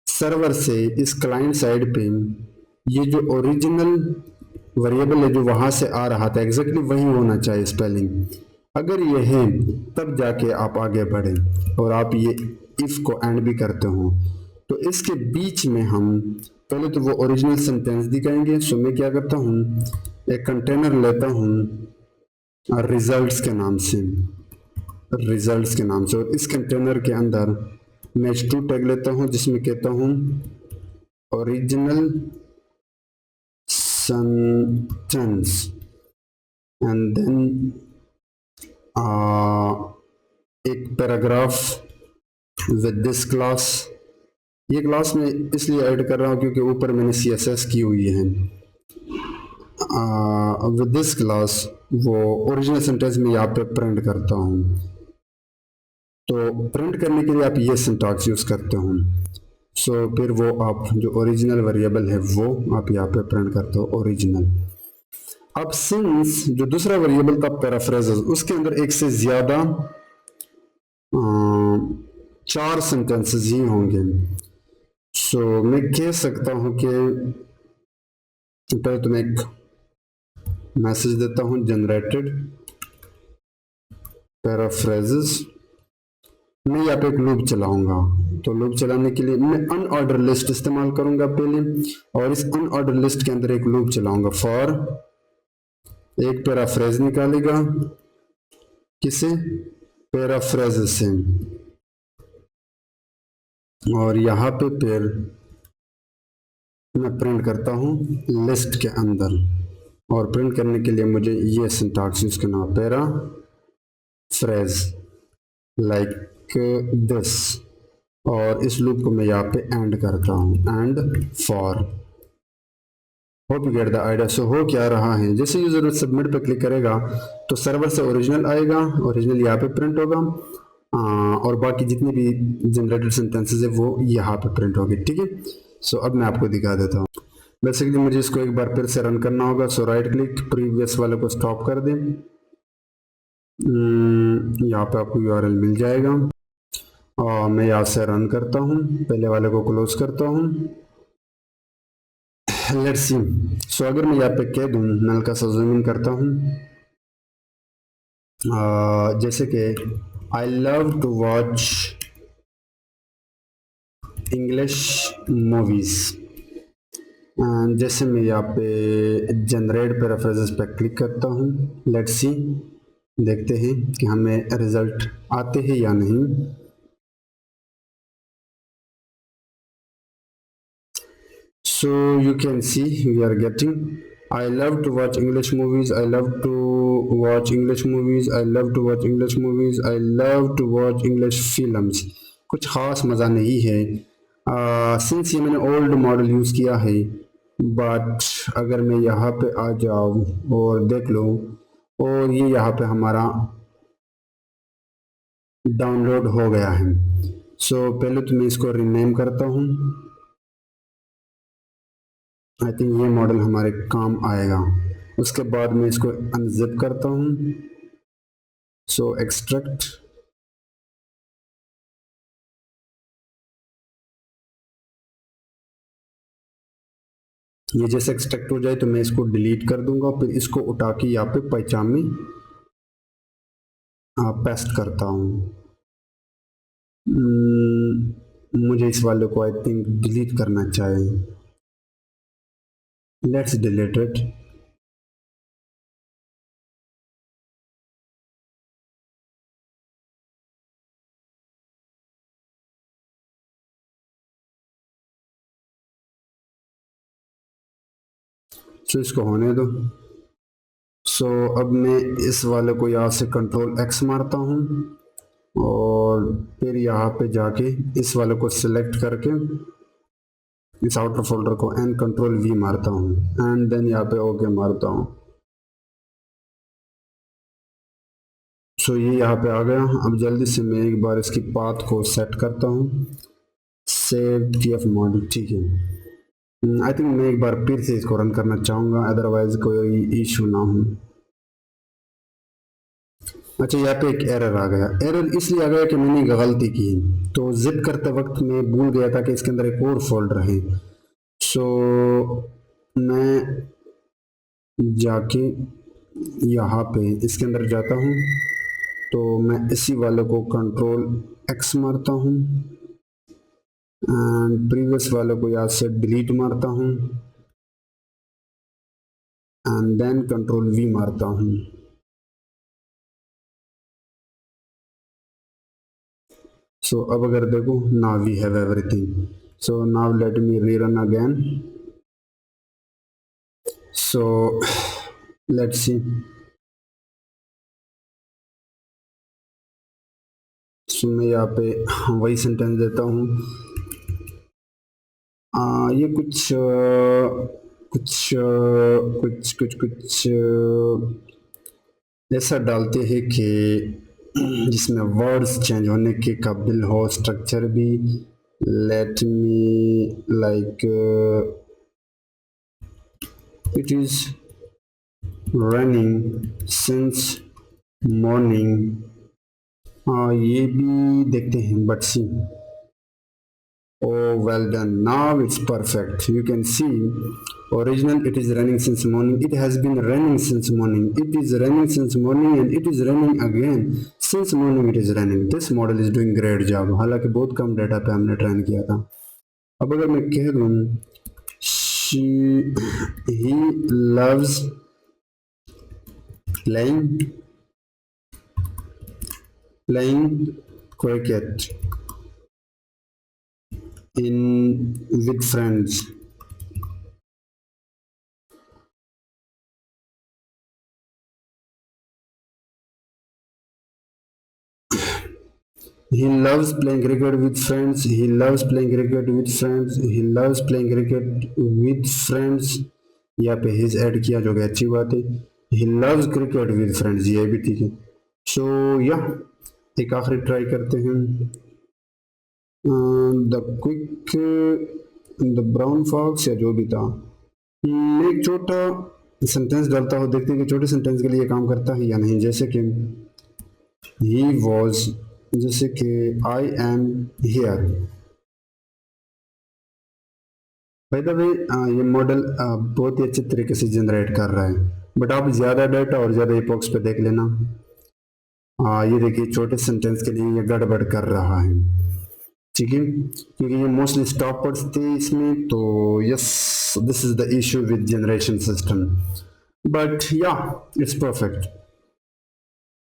सर्वर से इस क्लाइंट साइड पे ये जो ओरिजिनल वेरिएबल है जो वहां से आ रहा था एग्जैक्टली वही होना चाहिए स्पेलिंग, अगर ये है तब जाके आप आगे बढ़े और आप ये इफ को एंड भी करते हो। तो इसके बीच में हम पहले तो वो ओरिजिनल सेंटेंस दिखाएंगे। सो मैं क्या करता हूँ, एक कंटेनर लेता हूँ रिजल्ट्स के नाम से, और इस कंटेनर के अंदर मैं h2 टैग लेता हूँ जिसमें कहता हूँ ओरिजिनल सेंटेंस एंड देन एक पैराग्राफ विद दिस क्लास। ये क्लास में इसलिए ऐड कर रहा हूँ क्योंकि ऊपर मैंने CSS की हुई है। विद दिस क्लास वो ओरिजिनल सेंटेंस में यहाँ पे प्रिंट करता हूँ। तो प्रिंट करने के लिए आप ये सिंटैक्स यूज करते हो। सो फिर वो आप जो ओरिजिनल वेरिएबल है वो आप यहाँ पे प्रिंट करते हो ओरिजिनल। अब सिंस जो दूसरा वेरिएबल था पैराफ्रेजेस, उसके अंदर एक से ज्यादा 4 सेंटेंसेस ही होंगे। सो मैं कह सकता हूं कि पहले तो मैं एक मैसेज देता हूं जनरेटेड पैराफ्रेजेस। मैं यहाँ पे एक लूप चलाऊंगा, तो लूप चलाने के लिए मैं अनऑर्डर लिस्ट इस्तेमाल करूंगा पहले, और इस अनऑर्डर लिस्ट के अंदर एक लूप चलाऊंगा फॉर एक पैराफ्रेज निकालेगा किसे, पैराफ्रेज से, और यहाँ पे फिर मैं प्रिंट करता हूँ लिस्ट के अंदर, और प्रिंट करने के लिए मुझे ये सिंटैक्स यूज करना है पैराफ्रेज लाइक दिस, और इस लूप को मैं यहाँ पे एंड करता हूँ and for. Hope you get the idea. So हो क्या रहा है, जैसे यूजर सबमिट पे क्लिक करेगा तो सर्वर से ओरिजिनल आएगा, ओरिजिनल यहाँ पे प्रिंट होगा, और बाकी जितने भी जनरेटेड सेंटेंसेस है वो यहाँ पे प्रिंट होगी। ठीक है, सो अब मैं आपको दिखा देता हूँ। बेसिकली मुझे इसको एक बार फिर से रन करना होगा। सो राइट क्लिक, प्रीवियस वाले को स्टॉप कर दें, यहाँ पे आपको URL मिल जाएगा, और मैं यहाँ से रन करता हूँ, पहले वाले को क्लोज करता हूँ। Let's see. सो अगर मैं यहाँ पे कह दूँ, मैं हल्का सा जूम इन करता हूँ, जैसे कि I love to watch English movies, जैसे मैं यहाँ पे जनरेट पैराफ्रेजेस पे क्लिक करता हूँ। लेट्स सी, देखते हैं कि हमें रिजल्ट आते हैं या नहीं। So you can see we are getting I love to watch English movies, I love to watch English movies, I love to watch English movies, I love to watch English films। कुछ खास मज़ा नहीं है since ये मैंने old model use किया है। But अगर मैं यहाँ पे आ जाऊँ और देख लो, और ये यहाँ पे हमारा डाउनलोड हो गया है। सो पहले तो मैं इसको रीनेम करता हूँ। आई थिंक ये मॉडल हमारे काम आएगा। उसके बाद मैं इसको अनजिप करता हूँ। सो एक्सट्रैक्ट, ये जैसे एक्सट्रैक्ट हो जाए तो मैं इसको डिलीट कर दूंगा, फिर इसको उठा के यहाँ पे पहचान में पेस्ट करता हूँ। मुझे इस वाले को आई थिंक डिलीट करना चाहिए। Let's delete it. सो इसको होने दो। सो अब मैं इस वाले को यहाँ से कंट्रोल एक्स मारता हूँ और फिर यहाँ पे जाके इस वाले को सिलेक्ट करके इस आउटर फोल्डर को एंड कंट्रोल वी मारता हूँ एंड देन यहाँ पे ओके मारता हूँ। सो ये यहाँ पे आ गया। अब जल्दी से मैं एक बार इसकी पाथ को सेट करता हूँ। सेव TF मॉडल, ठीक है। आई थिंक मैं एक बार फिर से इसको रन करना चाहूँगा, अदरवाइज कोई इशू ना हो। अच्छा, यहाँ पे एक एरर आ गया। एरर इसलिए आ गया कि मैंने एक गलती की, तो जिप करते वक्त मैं भूल गया था कि इसके अंदर एक और फोल्डर है। सो मैं जाके यहाँ पे इसके अंदर जाता हूँ, तो मैं इसी वाले को कंट्रोल एक्स मारता हूँ एंड प्रीवियस वाले को यहाँ से डिलीट मारता हूँ एंड देन कंट्रोल वी मारता हूँ। सो अब अगर देखो, now we have everything. So now let me rerun again. So let's see. So मैं यहाँ पे वही सेंटेंस देता हूँ। ये कुछ कुछ कुछ कुछ कुछ ऐसा डालते हैं कि जिसमें वर्ड्स चेंज होने के काबिल हो, स्ट्रक्चर भी। Let me like it is running since morning. ये भी देखते हैं, but see. Oh, well done. Now it's perfect. You can see original it is running since morning. It has been running since morning. It is running since morning and it is running again. Since morning it is running. This model is doing great job. हालांकि बहुत कम data पे हमने train किया था। अब अगर मैं कह दूँ he loves playing cricket with friends. He loves playing cricket with friends. He loves playing cricket with friends. He loves playing cricket with friends. यहाँ पे his ऐड किया जो कि अच्छी बात है। He loves cricket with friends, ये भी ठीक है। So yeah, एक आखिरी ट्राई करते हैं। The quick the brown fox या जो भी था। मैं एक छोटा सेंटेंस डालता हूँ, देखते हैं कि छोटे सेंटेंस के लिए काम करता है या नहीं। जैसे कि ही वॉज, जैसे कि I am here. By the way ये मॉडल बहुत ही अच्छे तरीके से जनरेट कर रहा है, बट आप ज़्यादा डाटा और ज़्यादा इपॉक्स पे देख लेना। ये देखिए छोटे सेंटेंस के लिए ये गड़बड़ कर रहा है, ठीक है, क्योंकि ये मोस्टली स्टॉपर्स थे इसमें। तो yes, this is the issue with generation system, but या इट्स परफेक्ट।